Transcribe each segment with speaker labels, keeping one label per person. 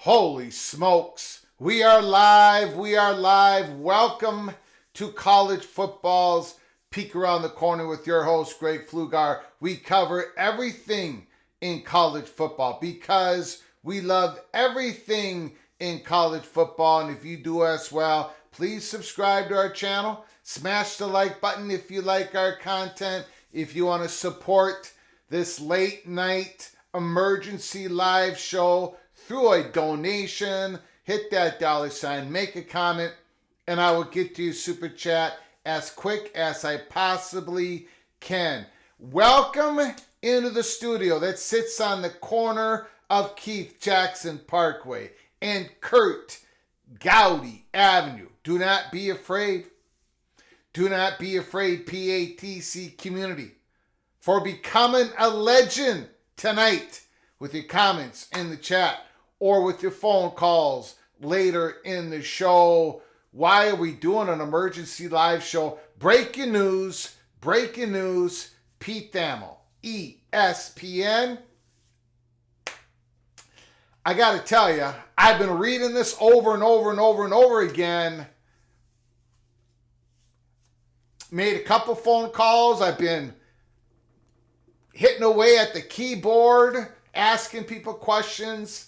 Speaker 1: Holy smokes. We are live. We are live. Welcome to college football's Peek Around the Corner with your host, Greg Pflugar. We cover everything in college football because we love everything in college football. And if you do as well, please subscribe to our channel. Smash the like button if you like our content. If you want to support this late night emergency live show through a donation, hit that $, make a comment, and I will get to your super chat as quick as I possibly can. Welcome into the studio that sits on the corner of Keith Jackson Parkway and Kurt Gowdy Avenue. Do not be afraid. Do not be afraid, PATC community, for becoming a legend tonight with your comments in the chat or with your phone calls later in the show. Why are we doing an emergency live show? Breaking news, Pete Thamel, ESPN. I got to tell you, I've been reading this over and over again. Made a couple phone calls. I've been hitting away at the keyboard, asking people questions.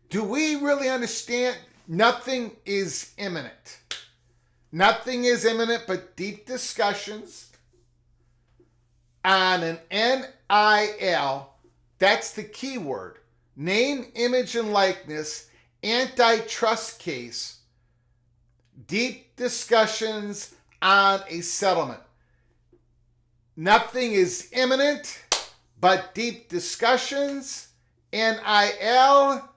Speaker 1: Do we really understand? Nothing is imminent. Nothing is imminent but deep discussions on an NIL. That's the key word. Name, image, and likeness, antitrust case. Deep discussions on a settlement. Nothing is imminent but deep discussions. NIL.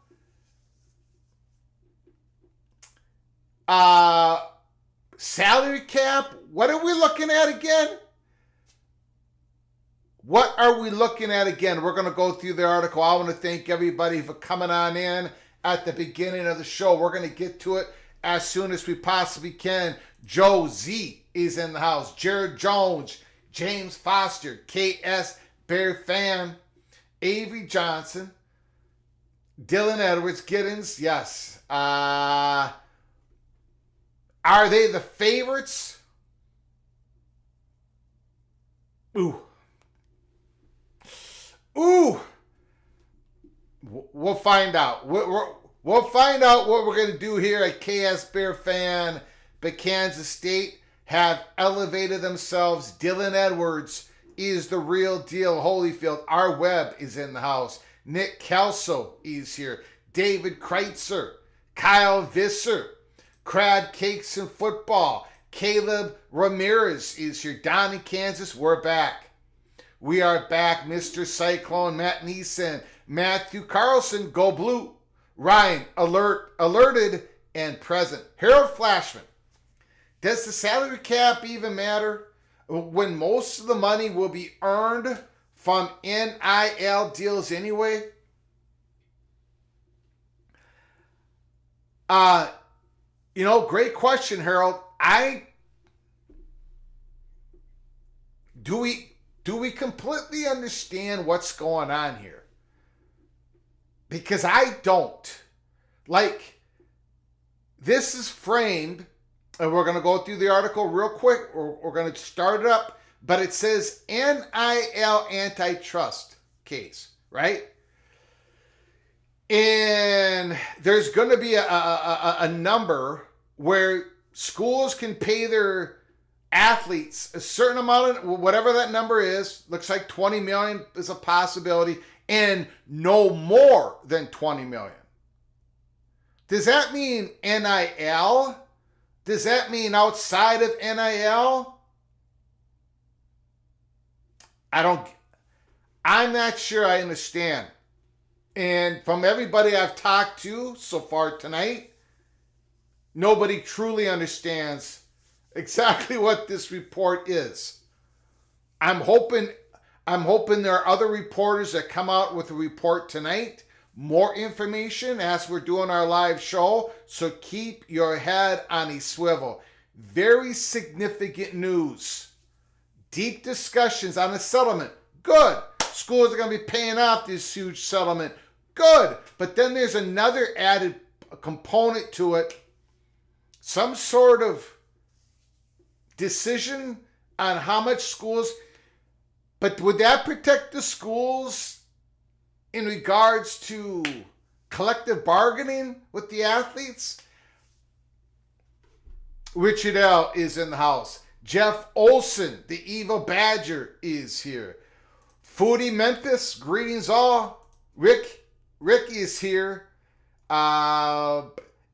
Speaker 1: Salary cap. What are we looking at again? What are we looking at again? We're going to go through the article. I want to thank everybody for coming on in at the beginning of the show. We're going to get to it as soon as we possibly can. Joe Z is in the house. Jared Jones, James Foster, KS Bear Fan, Avery Johnson, Dylan Edwards, Giddens, yes. Are they the favorites? Ooh. We'll find out. We'll find out what we're going to do here at KS Bear Fan. But Kansas State have elevated themselves. Dylan Edwards is the real deal. Holyfield, our Webb is in the house. Nick Kelso is here. David Kreitzer, Kyle Visser, Crad Cakes and Football. Caleb Ramirez is here. Down in Kansas, we're back. We are back. Mr. Cyclone, Matt Neeson, Matthew Carlson, go blue. Ryan, alerted, and present. Harold Flashman, does the salary cap even matter when most of the money will be earned from NIL deals anyway? Great question, Harold. Do we completely understand what's going on here? Because I don't. This is framed, and we're going to go through the article real quick. We're going to start it up, but it says NIL antitrust case, right? And there's going to be a number where schools can pay their athletes a certain amount of whatever that number is. Looks like 20 million is a possibility, and no more than 20 million. Does that mean NIL? Does that mean outside of NIL? I'm not sure I understand. And from everybody I've talked to so far tonight, nobody truly understands exactly what this report is. I'm hoping there are other reporters that come out with a report tonight, more information as we're doing our live show, so keep your head on a swivel. Very significant news. Deep discussions on a settlement. Good. Schools are going to be paying off this huge settlement. Good. But then there's another added component to it. Some sort of decision on how much schools, but would that protect the schools in regards to collective bargaining with the athletes? Richard L. is in the house. Jeff Olson, the Evil Badger, is here. Foodie Memphis, greetings all. Rick is here.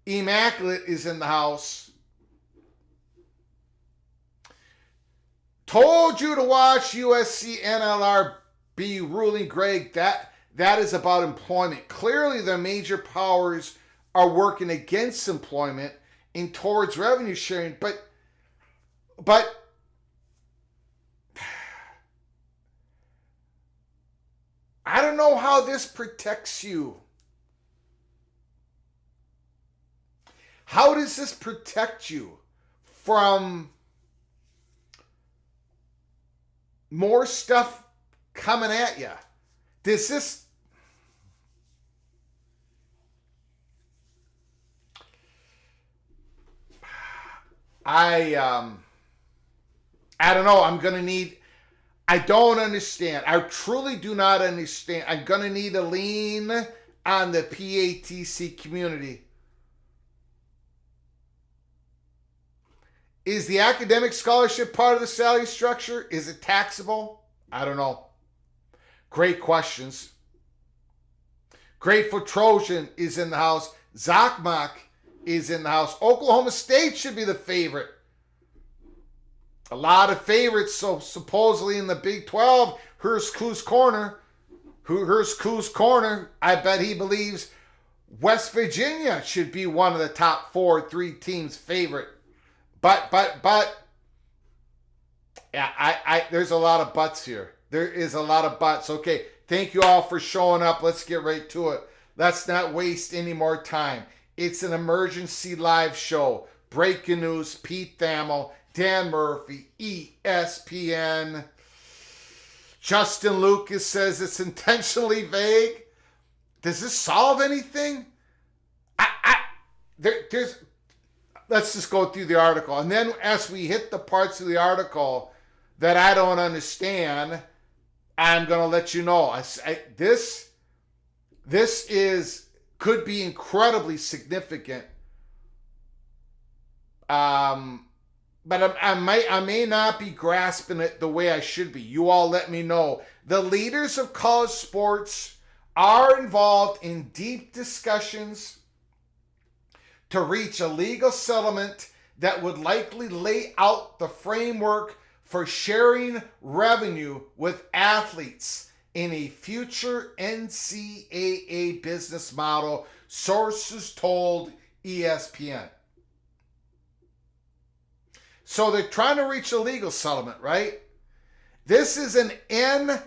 Speaker 1: Immaculate is in the house. Told you to watch USC NLRB ruling, Greg. That is about employment. Clearly, the major powers are working against employment and towards revenue sharing. But I don't know how this protects you. How does this protect you from more stuff coming at you? Does this... I don't know. I don't understand. I truly do not understand. I'm going to need a lean on the PATC community. Is the academic scholarship part of the salary structure? Is it taxable? I don't know. Great questions. Grateful Trojan is in the house. Zachmak is in the house. Oklahoma State should be the favorite. A lot of favorites, so supposedly in the Big 12. Here's Coos Corner. I bet he believes West Virginia should be one of the top 3 teams favorite. But, yeah, I there's a lot of buts here. There is a lot of buts. Okay, thank you all for showing up. Let's get right to it. Let's not waste any more time. It's an emergency live show. Breaking news, Pete Thamel, Dan Murphy, ESPN. Justin Lucas says it's intentionally vague. Does this solve anything? Let's just go through the article. And then as we hit the parts of the article that I don't understand, I'm going to let you know. This could be incredibly significant. But I may not be grasping it the way I should be. You all let me know. The leaders of college sports are involved in deep discussions to reach a legal settlement that would likely lay out the framework for sharing revenue with athletes in a future NCAA business model, sources told ESPN. So they're trying to reach a legal settlement, right? This is an NIL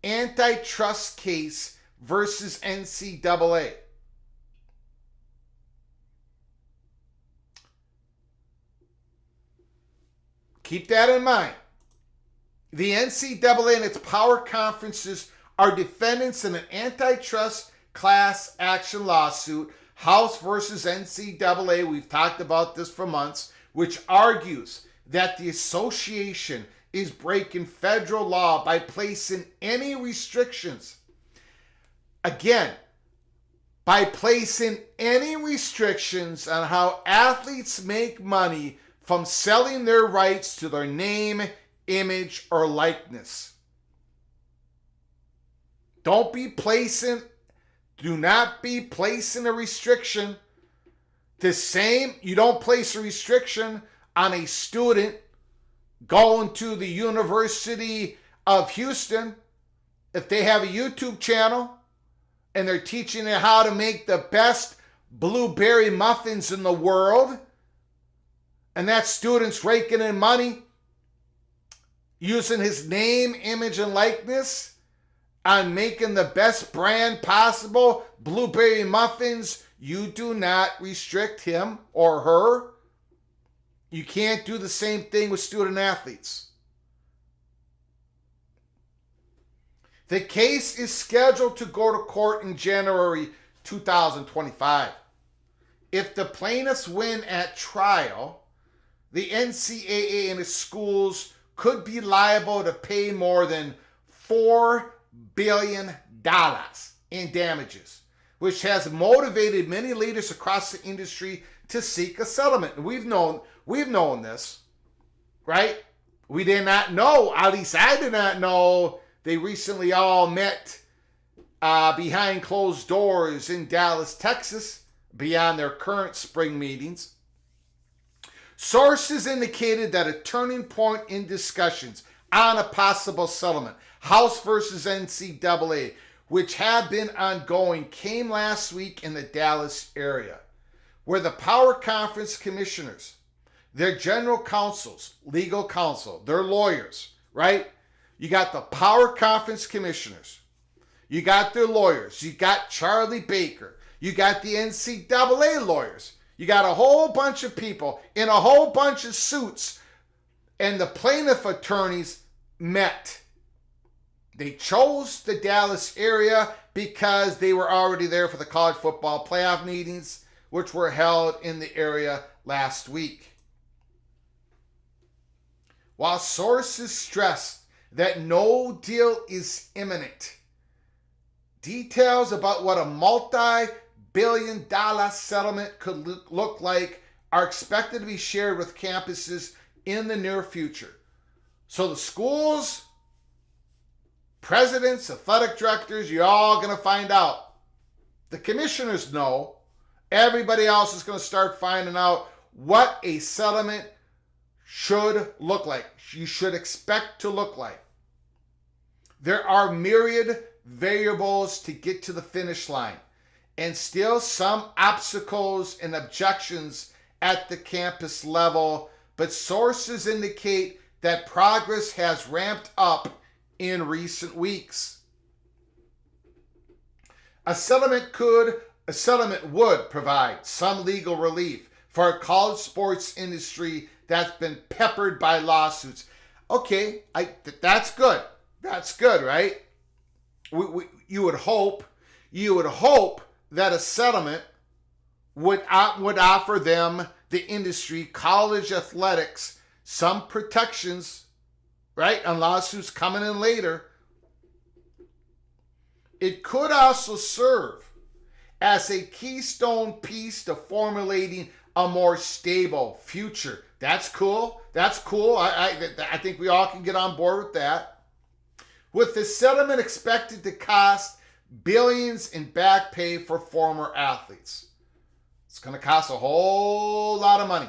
Speaker 1: antitrust case versus NCAA. Keep that in mind. The NCAA and its power conferences are defendants in an antitrust class action lawsuit, House versus NCAA. We've talked about this for months, which argues that the association is breaking federal law by placing any restrictions. Again, by placing any restrictions on how athletes make money from selling their rights to their name, image, or likeness. Do not be placing a restriction. You don't place a restriction on a student going to the University of Houston if they have a YouTube channel and they're teaching them how to make the best blueberry muffins in the world, and that student's raking in money using his name, image, and likeness on making the best brand possible, blueberry muffins. You do not restrict him or her. You can't do the same thing with student athletes. The case is scheduled to go to court in January 2025. If the plaintiffs win at trial, the NCAA and its schools could be liable to pay more than $4 billion in damages, which has motivated many leaders across the industry to seek a settlement. And we've known this, right? We did not know, at least I did not know, they recently all met behind closed doors in Dallas, Texas, beyond their current spring meetings. Sources indicated that a turning point in discussions on a possible settlement, House versus NCAA, which had been ongoing, came last week in the Dallas area, where the Power Conference commissioners, their general counsels, legal counsel, their lawyers, right? You got the Power Conference commissioners. You got their lawyers. You got Charlie Baker. You got the NCAA lawyers. You got a whole bunch of people in a whole bunch of suits, and the plaintiff attorneys met. They chose the Dallas area because they were already there for the college football playoff meetings, which were held in the area last week. While sources stressed that no deal is imminent, details about what a multi-billion-dollar settlement could look like are expected to be shared with campuses in the near future. So the schools, presidents, athletic directors, you're all going to find out. The commissioners know. Everybody else is going to start finding out what a settlement should look like. You should expect to look like. There are myriad variables to get to the finish line, and still some obstacles and objections at the campus level, but sources indicate that progress has ramped up in recent weeks. A settlement would provide some legal relief for a college sports industry that's been peppered by lawsuits. Okay, that's good. That's good, right? You would hope that a settlement would offer them, the industry, college athletics, some protections, right, on lawsuits coming in later. It could also serve as a keystone piece to formulating a more stable future. That's cool. That's cool. I think we all can get on board with that. With the settlement expected to cost billions in back pay for former athletes. It's going to cost a whole lot of money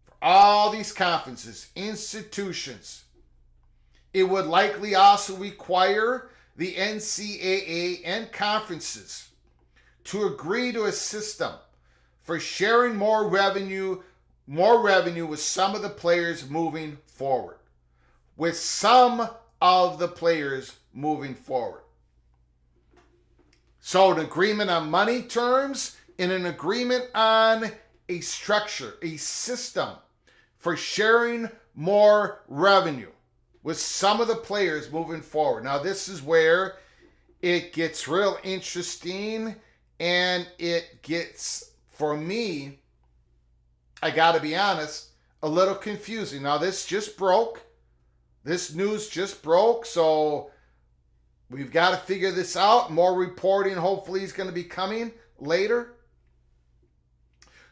Speaker 1: for all these conferences, institutions. It would likely also require the NCAA and conferences to agree to a system for sharing more revenue with some of the players moving forward. With some of the players moving forward. So an agreement on money terms and an agreement on a structure, a system for sharing more revenue with some of the players moving forward. Now this is where it gets real interesting, and it gets, for me, I gotta be honest, a little confusing. Now this just broke. This news just broke, so we've got to figure this out. More reporting hopefully is going to be coming later.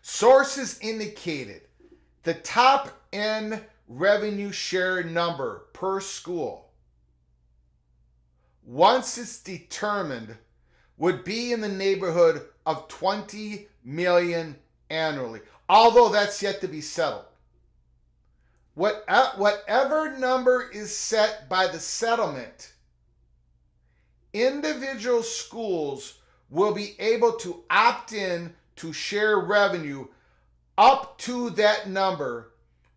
Speaker 1: Sources indicated the top end revenue share number per school, once it's determined, would be in the neighborhood of $20 million annually, although that's yet to be settled. Whatever number is set by the settlement, individual schools will be able to opt in to share revenue up to that number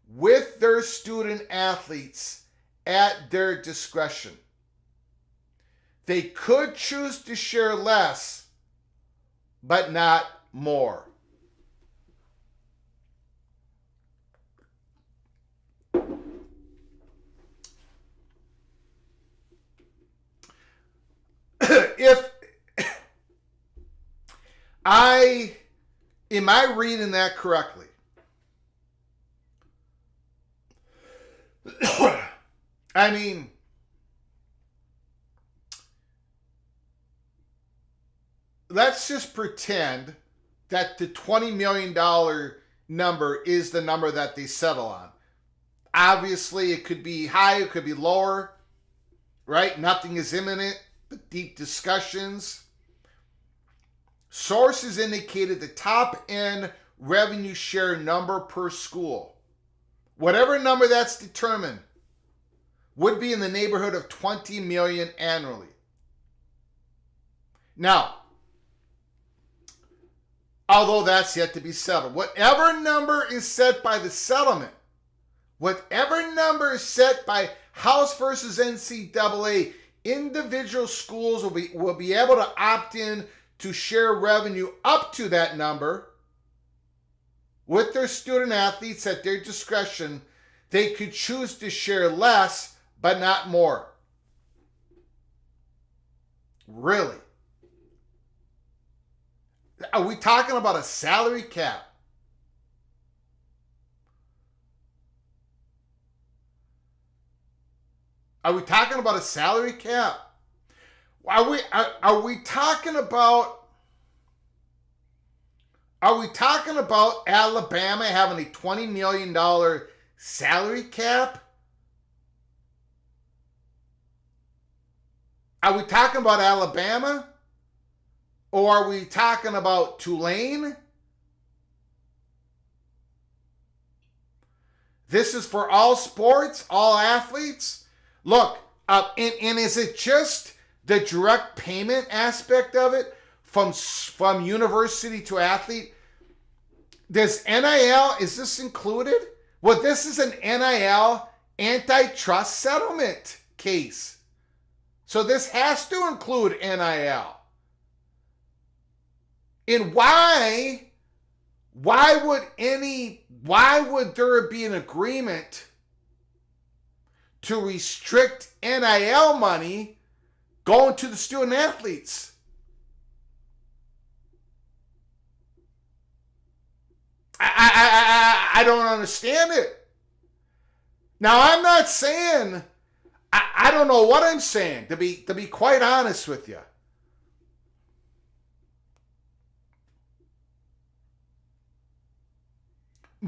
Speaker 1: with their student athletes at their discretion. They could choose to share less, but not more. Am I reading that correctly? I mean, let's just pretend that the $20 million number is the number that they settle on. Obviously, it could be high, it could be lower, right? Nothing is imminent, but deep discussions. Sources indicated the top end revenue share number per school, whatever number that's determined, would be in the neighborhood of $20 million annually. Now, although that's yet to be settled, whatever number is set by the settlement, whatever number is set by House versus NCAA, individual schools will be able to opt in to share revenue up to that number with their student athletes at their discretion. They could choose to share less, but not more. Really? Are we talking about a salary cap? Are we talking about a salary cap? Are we talking about Alabama having a $20 million salary cap? Are we talking about Alabama? Or are we talking about Tulane? This is for all sports, all athletes? Look, and is it just the direct payment aspect of it from university to athlete? Does NIL, is this included? Well, this is an NIL antitrust settlement case. So this has to include NIL. And why would there be an agreement to restrict NIL money going to the student athletes? I don't understand it. Now, I'm not saying, I don't know what I'm saying, to be quite honest with you.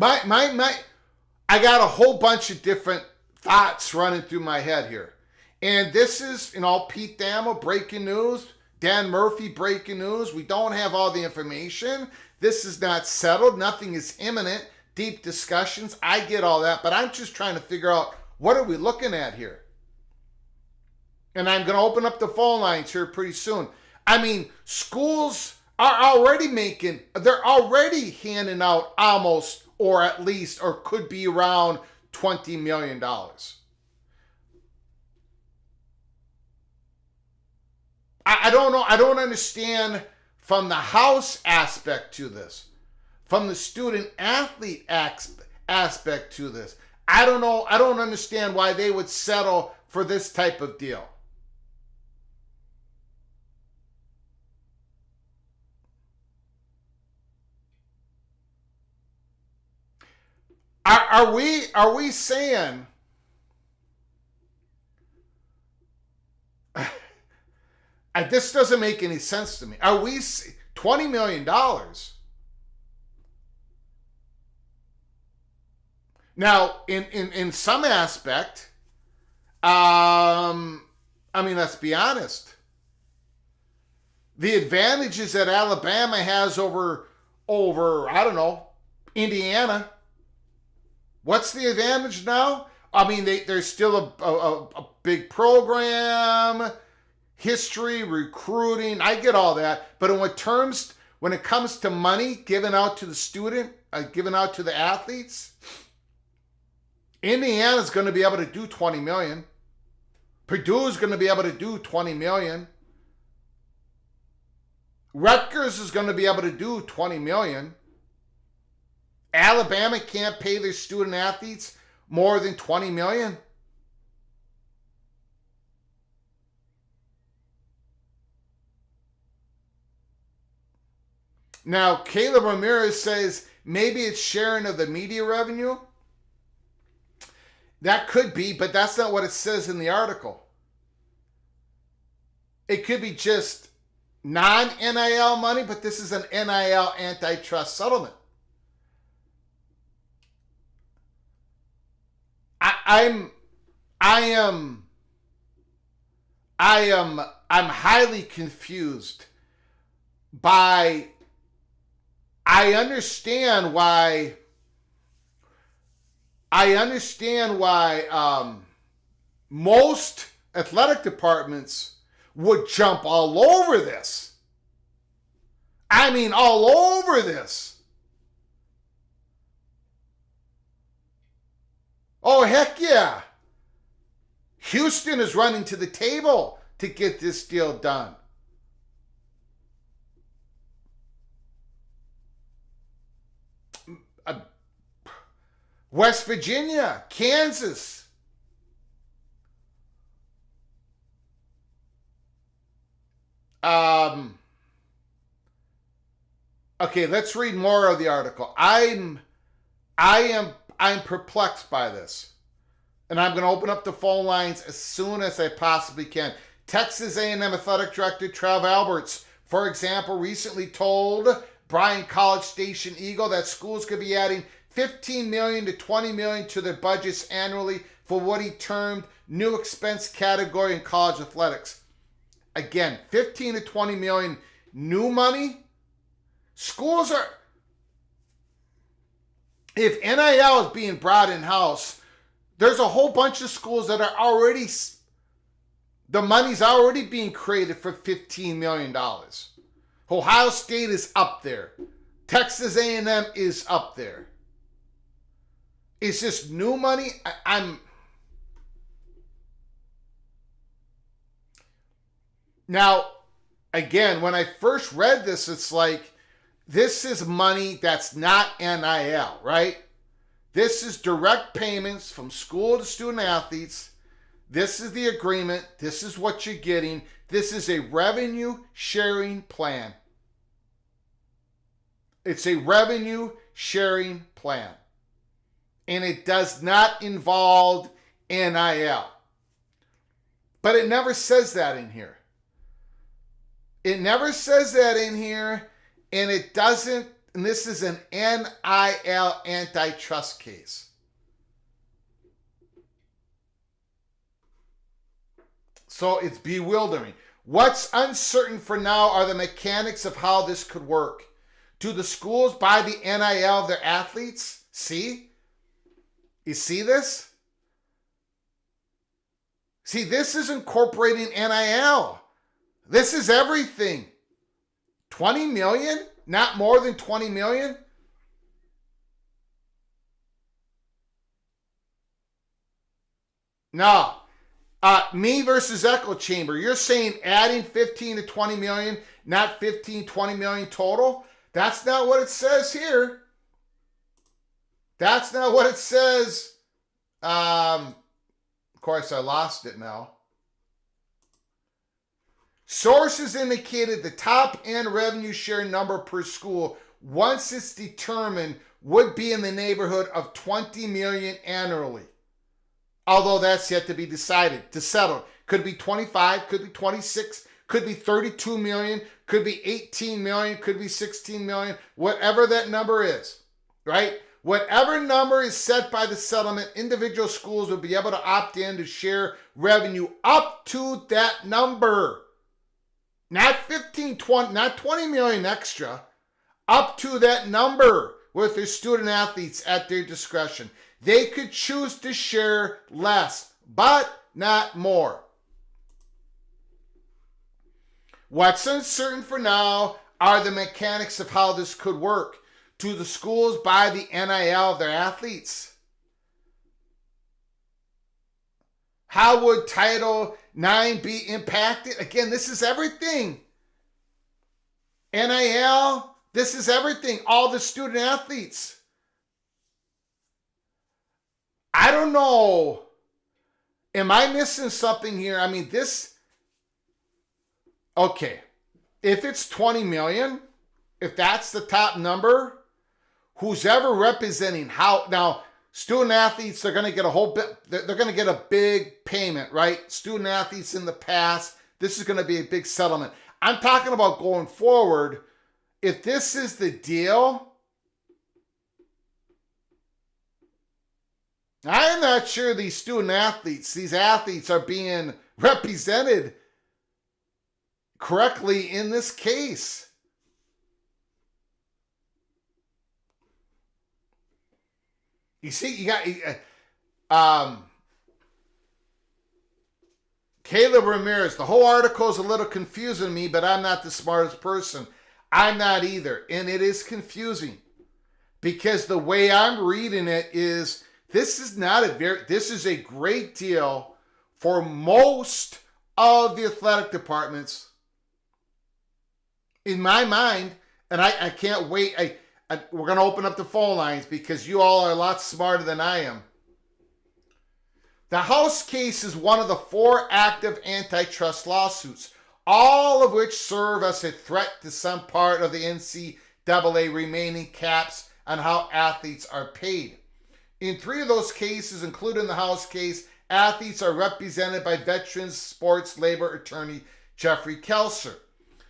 Speaker 1: I got a whole bunch of different thoughts running through my head here. And this is, Pete Thamel, breaking news. Dan Murphy, breaking news. We don't have all the information. This is not settled. Nothing is imminent. Deep discussions. I get all that. But I'm just trying to figure out, what are we looking at here? And I'm going to open up the phone lines here pretty soon. I mean, schools are already they're already handing out almost, or at least, or could be around $20 million. I don't know. I don't understand from the house aspect to this, from the student athlete aspect to this. I don't know. I don't understand why they would settle for this type of deal. Are we saying this doesn't make any sense to me? Are we $20 million? Now, in some aspect, let's be honest. The advantages that Alabama has over I don't know, Indiana. What's the advantage now? I mean, there's still a big program, history, recruiting. I get all that, but when it comes to money given out to the student, given out to the athletes, Indiana's going to be able to do $20 million. Purdue's going to be able to do $20 million. Rutgers is going to be able to do $20 million. Alabama can't pay their student athletes more than $20 million. Now, Caleb Ramirez says maybe it's sharing of the media revenue. That could be, but that's not what it says in the article. It could be just non-NIL money, but this is an NIL antitrust settlement. I'm highly confused by. I understand why most athletic departments would jump all over this. I mean, all over this. Oh, heck yeah. Houston is running to the table to get this deal done. West Virginia, Kansas. Okay, let's read more of the article. I'm perplexed by this. And I'm going to open up the phone lines as soon as I possibly can. Texas A&M Athletic Director Trev Alberts, for example, recently told Bryan College Station Eagle that schools could be adding $15 million to $20 million to their budgets annually for what he termed new expense category in college athletics. Again, 15 to 20 million new money. Schools are, if NIL is being brought in-house, there's a whole bunch of schools that are already, the money's already being created for $15 million. Ohio State is up there. Texas A&M is up there. Is this new money? Now, again, when I first read this, it's like, this is money that's not NIL, right? This is direct payments from school to student athletes. This is the agreement. This is what you're getting. This is a revenue sharing plan. It's a revenue sharing plan. And it does not involve NIL. But it never says that in here. It never says that in here, and it doesn't, and this is an NIL antitrust case. So it's bewildering. What's uncertain for now are the mechanics of how this could work. Do the schools buy the NIL of their athletes? See? You see this? See, this is incorporating NIL. This is everything. 20 million? Not more than 20 million? No. Me versus echo chamber. You're saying adding 15 to 20 million, not 15, 20 million total? That's not what it says here. That's not what it says. Of course, I lost it now. Sources indicated the top end revenue share number per school, once it's determined, would be in the neighborhood of 20 million annually. Although that's yet to be decided, to settle. Could be 25, could be 26, could be 32 million, could be 18 million, could be 16 million, whatever that number is, right? Whatever number is set by the settlement, individual schools will be able to opt in to share revenue up to that number. Not 15, 20, not 20 million extra, up to that number with their student athletes at their discretion. They could choose to share less, but not more. What's uncertain for now are the mechanics of how this could work. Do the schools buy the NIL of their athletes? How would Title IX be impacted? Again, this is everything. NIL, this is everything. All the student athletes. I don't know. Am I missing something here? I mean, this. Okay. If it's 20 million, if that's the top number, who's ever representing how. Now, student athletes, they're going to get a whole bit. They're going to get a big payment, right? Student athletes in the past, this is going to be a big settlement. I'm talking about going forward. If this is the deal, I'm not sure these student athletes, these athletes are being represented correctly in this case. You see, you got Caleb Ramirez. The whole article is a little confusing to me, but I'm not the smartest person. I'm not either. And it is confusing because the way I'm reading it is this is a great deal for most of the athletic departments. In my mind, and I can't wait. We're going to open up the phone lines because you all are a lot smarter than I am. The House case is one of the 4 active antitrust lawsuits, all of which serve as a threat to some part of the NCAA remaining caps on how athletes are paid. In 3 of those cases, including the House case, athletes are represented by Veterans Sports Labor Attorney Jeffrey Kelser.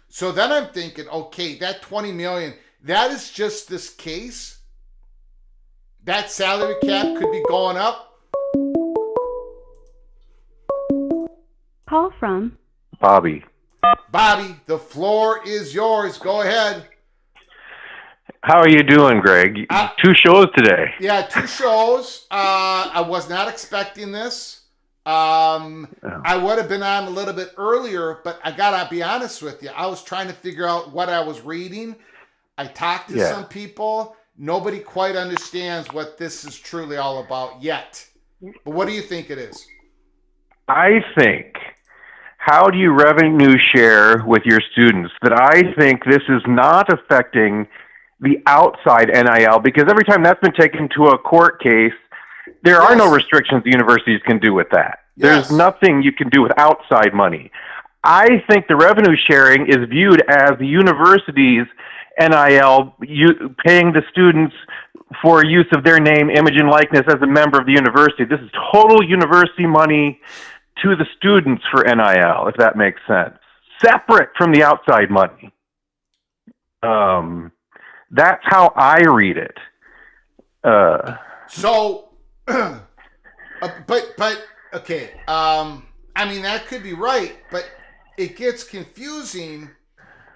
Speaker 1: So then I'm thinking, okay, that 20 million, that is just this case. That salary cap could be going up.
Speaker 2: Call from
Speaker 3: Bobby.
Speaker 1: Bobby, the floor is yours. Go ahead.
Speaker 3: How are you doing, Greg? 2 shows today.
Speaker 1: Yeah, 2 shows. I was not expecting this. I would have been on a little bit earlier, but I gotta be honest with you. I was trying to figure out what I was reading. I talked to some people. Nobody quite understands what this is truly all about yet. But what do you think it is?
Speaker 3: I think how do you revenue share with your students? That I think this is not affecting the outside NIL, because every time that's been taken to a court case, there are no restrictions the universities can do with that. There's nothing you can do with outside money. I think the revenue sharing is viewed as the university's NIL, paying the students for use of their name, image, and likeness as a member of the university. This is total university money to the students for NIL, if that makes sense, separate from the outside money. That's how I read it.
Speaker 1: Okay. I mean, that could be right, but it gets confusing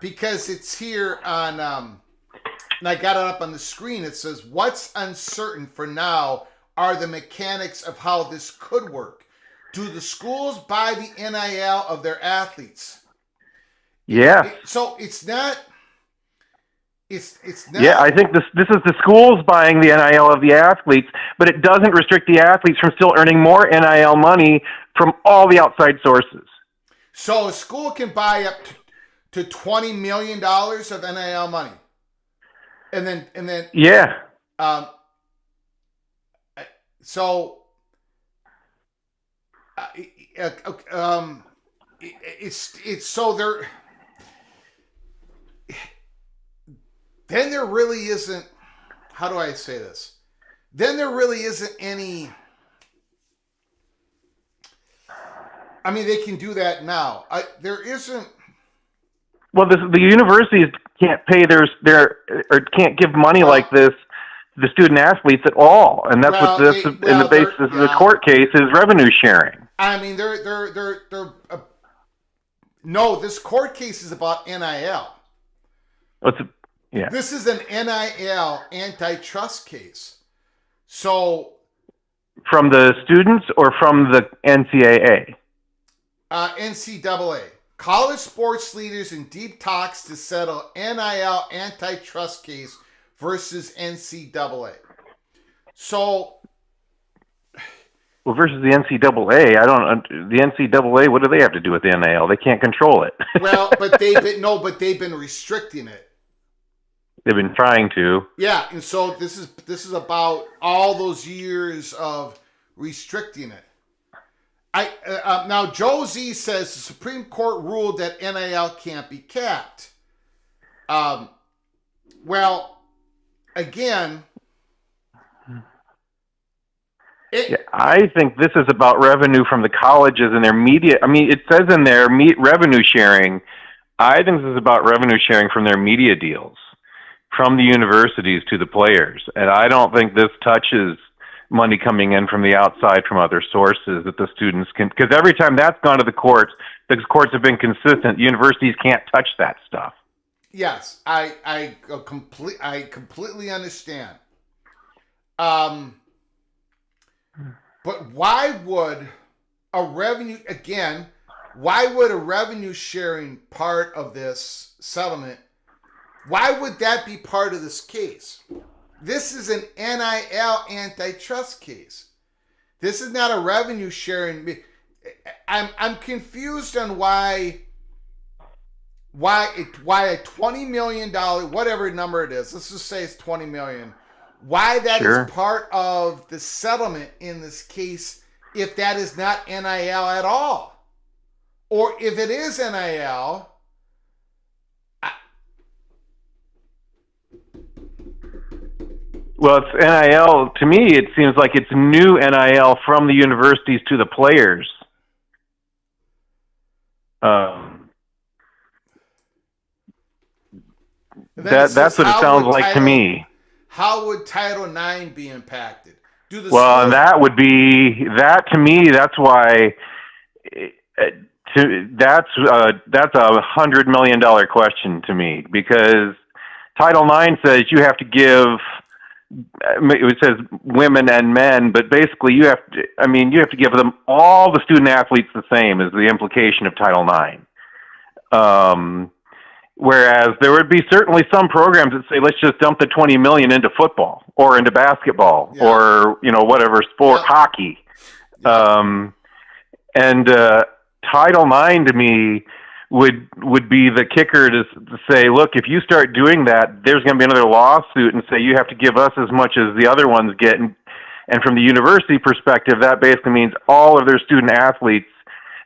Speaker 1: because it's here on, and I got it up on the screen. It says, what's uncertain for now are the mechanics of how this could work. Do the schools buy the NIL of their athletes?
Speaker 3: Yeah.
Speaker 1: So it's not. It's not.
Speaker 3: Yeah, I think this is the schools buying the NIL of the athletes, but it doesn't restrict the athletes from still earning more NIL money from all the outside sources.
Speaker 1: So a school can buy up to $20 million of NIL money, and then
Speaker 3: yeah.
Speaker 1: It's so there. Then there really isn't. How do I say this? Then there really isn't any. I mean, they can do that now. There isn't.
Speaker 3: Well, the universities can't pay their or can't give money like this to the student athletes at all, and that's what this in the basis of the court case is revenue sharing.
Speaker 1: I mean, they're no. This court case is about NIL.
Speaker 3: Yeah.
Speaker 1: This is an NIL antitrust case. So,
Speaker 3: from the students or from the NCAA?
Speaker 1: NCAA. College sports leaders in deep talks to settle NIL antitrust case versus NCAA. So,
Speaker 3: well, versus the NCAA, the NCAA, what do they have to do with the NIL? They can't control it.
Speaker 1: Well, but they've been restricting it.
Speaker 3: They've been trying to.
Speaker 1: Yeah, and so this is about all those years of restricting it. Now Joe Z says the Supreme Court ruled that NIL can't be capped. Well, again,
Speaker 3: I think this is about revenue from the colleges and their media. I mean, it says in there revenue sharing. I think this is about revenue sharing from their media deals, from the universities to the players. And I don't think this touches money coming in from the outside from other sources that the students can, because every time that's gone to the courts have been consistent. Universities can't touch that stuff.
Speaker 1: Yes, I completely understand. But why would a revenue sharing part of this settlement, why would that be part of this case? This is an NIL antitrust case. This is not a revenue sharing. I'm confused on why a $20 million, whatever number it is, let's just say it's $20 million, why that is part of the settlement in this case if that is not NIL at all. Or if it is NIL,
Speaker 3: well, it's NIL. To me, it seems like it's new NIL from the universities to the players. That's what it sounds like to me.
Speaker 1: How would Title IX be impacted?
Speaker 3: And that would be that to me. That's why. That's a $100 million question to me, because Title IX says you have to give. It says women and men, but basically you have to give them all the student athletes the same is the implication of Title IX. Whereas there would be certainly some programs that say, let's just dump the $20 million into football or into basketball or, whatever sport, hockey. Title IX to me would be the kicker to say, look, if you start doing that, there's going to be another lawsuit and say you have to give us as much as the other ones get. And from the university perspective, that basically means all of their student athletes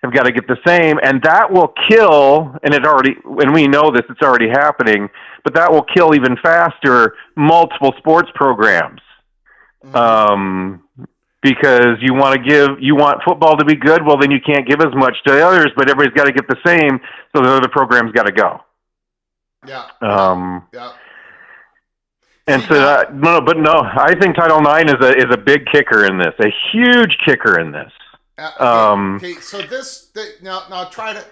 Speaker 3: have got to get the same, and that will kill, and we know this, it's already happening, but that will kill even faster multiple sports programs. Because you want football to be good, well, then you can't give as much to the others, but everybody's got to get the same, so the other programs got to go.
Speaker 1: Yeah. Yeah.
Speaker 3: And so, I think Title IX is a big kicker in this, a huge kicker in this.
Speaker 1: Okay, so now try to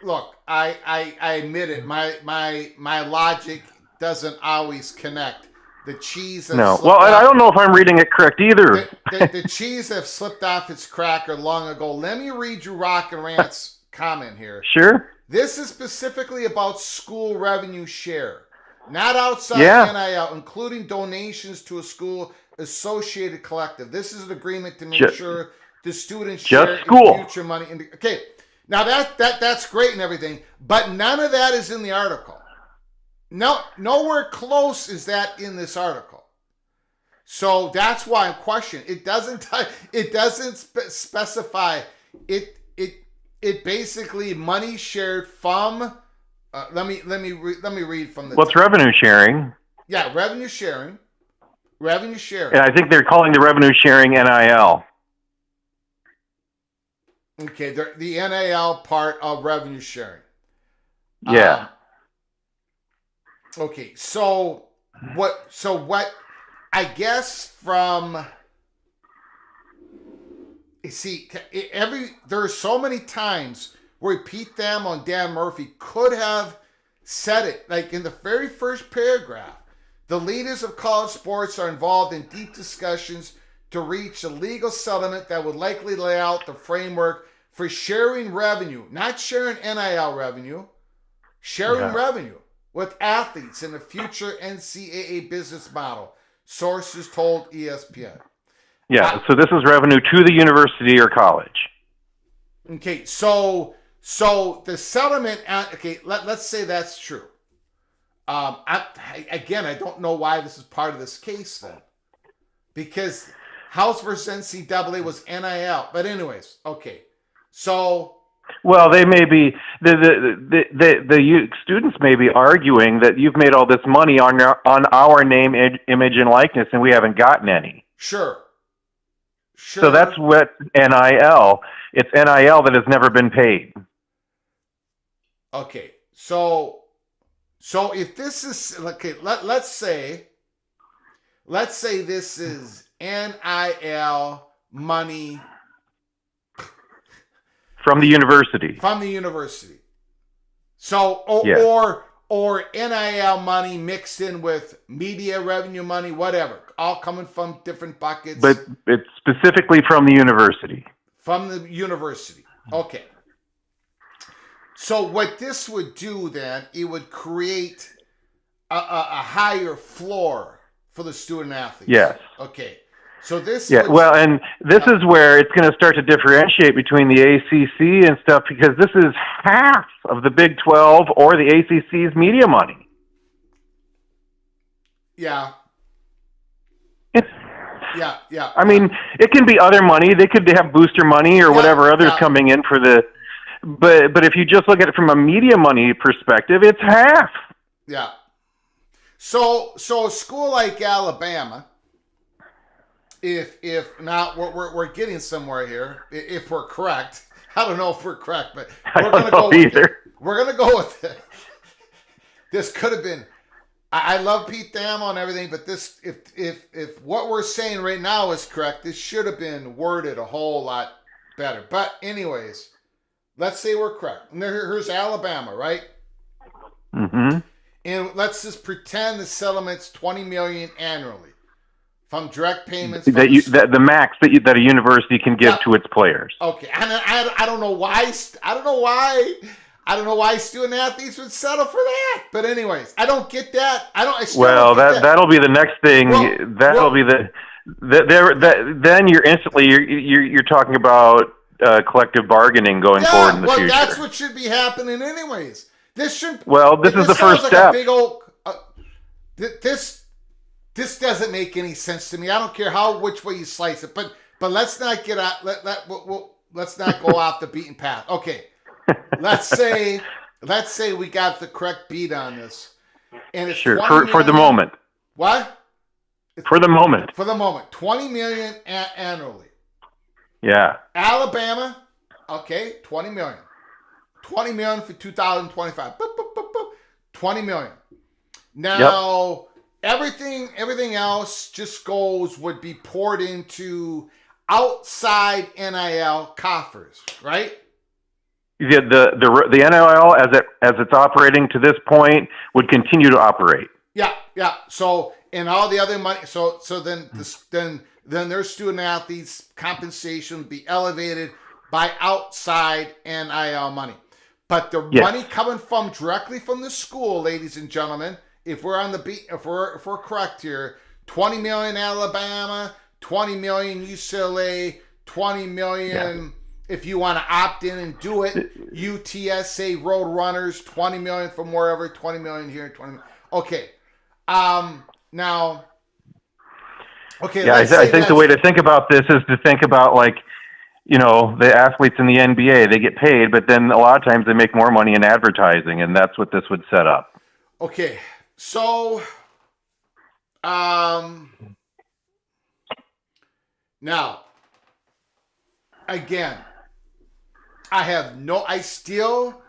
Speaker 1: look. I admit it. My logic doesn't always connect. The cheese.
Speaker 3: No, well, I don't know if I'm reading it correct either.
Speaker 1: The cheese have slipped off its cracker long ago. Let me read you Rock and Rant's comment here.
Speaker 3: Sure.
Speaker 1: This is specifically about school revenue share, not outside NIL, including donations to a school associated collective. This is an agreement to make sure the students share in future money. Okay, now that's great and everything, but none of that is in the article. No, nowhere close is that in this article. So that's why I'm questioning. It doesn't specify. It basically money shared from. Let me read from the.
Speaker 3: What's revenue sharing?
Speaker 1: Yeah, revenue sharing. Revenue sharing.
Speaker 3: And I think they're calling the revenue sharing NIL.
Speaker 1: Okay, the NIL part of revenue sharing.
Speaker 3: Yeah.
Speaker 1: Okay, so what I guess from there are so many times where Pete Thamel and Dan Murphy could have said it, like in the very first paragraph. The leaders of college sports are involved in deep discussions to reach a legal settlement that would likely lay out the framework for sharing revenue, not sharing NIL revenue, sharing revenue with athletes in the future NCAA business model, sources told ESPN.
Speaker 3: Yeah, so this is revenue to the university or college.
Speaker 1: Okay, so the settlement, let's say that's true. I don't know why this is part of this case then. Because House versus NCAA was NIL. But anyways, okay. So...
Speaker 3: Well, they may be the students may be arguing that you've made all this money on our name, image, and likeness, and we haven't gotten any.
Speaker 1: Sure.
Speaker 3: So that's what NIL. It's NIL that has never been paid.
Speaker 1: Okay, so if this is let's say this is NIL money.
Speaker 3: From the university.
Speaker 1: From the university. So, or NIL money mixed in with media revenue money, whatever, all coming from different buckets.
Speaker 3: But it's specifically from the university.
Speaker 1: From the university. Okay. So what this would do then, it would create a higher floor for the student athletes.
Speaker 3: Yes.
Speaker 1: Okay. So this
Speaker 3: and this is where it's going to start to differentiate between the ACC and stuff, because this is half of the Big 12 or the ACC's media money.
Speaker 1: Yeah. Yeah.
Speaker 3: I mean, it can be other money. They could have booster money or whatever others coming in for the. But if you just look at it from a media money perspective, it's half.
Speaker 1: Yeah. So a school like Alabama. If not, we're getting somewhere here. If we're correct, I don't know if we're correct, but we're going to go either. With it. We're going to go with it. This could have been. I love Pete Thamel and everything, but this, if what we're saying right now is correct, this should have been worded a whole lot better. But anyways, let's say we're correct. And here's Alabama, right?
Speaker 3: Mm-hmm.
Speaker 1: And let's just pretend the settlement's $20 million annually. From direct payments,
Speaker 3: the max that a university can give to its players.
Speaker 1: Okay, and I don't know why student athletes would settle for that. But anyways, I don't get that. That'll
Speaker 3: be the next thing. Then you're instantly you're talking about collective bargaining going forward in the future.
Speaker 1: That's what should be happening anyways. This shouldn't.
Speaker 3: Well, this is the first
Speaker 1: like
Speaker 3: step.
Speaker 1: A big old. This doesn't make any sense to me. I don't care which way you slice it, but let's not get out. Let's not go off the beaten path. Okay, let's say we got the correct beat on this, and it's
Speaker 3: sure for the moment.
Speaker 1: What?
Speaker 3: For the moment.
Speaker 1: For the moment, $20 million annually.
Speaker 3: Yeah.
Speaker 1: Alabama, okay, $20 million. $20 million for 2025. Boop, boop, boop, boop. $20 million. Now, everything else would be poured into outside NIL coffers, right?
Speaker 3: The NIL as it's operating to this point would continue to operate.
Speaker 1: Yeah. So, and all the other money. So then their student athletes' compensation would be elevated by outside NIL money. But the money coming directly from the school, ladies and gentlemen, if we're on the beat, if we're correct here, $20 million Alabama, $20 million UCLA, $20 million if you want to opt in and do it, UTSA Roadrunners, $20 million from wherever, $20 million here, $20 million. Okay. Now. Okay.
Speaker 3: Yeah, I think the way to think about this is to think about the athletes in the NBA, they get paid, but then a lot of times they make more money in advertising, and that's what this would set up.
Speaker 1: Okay. So, now, again, I still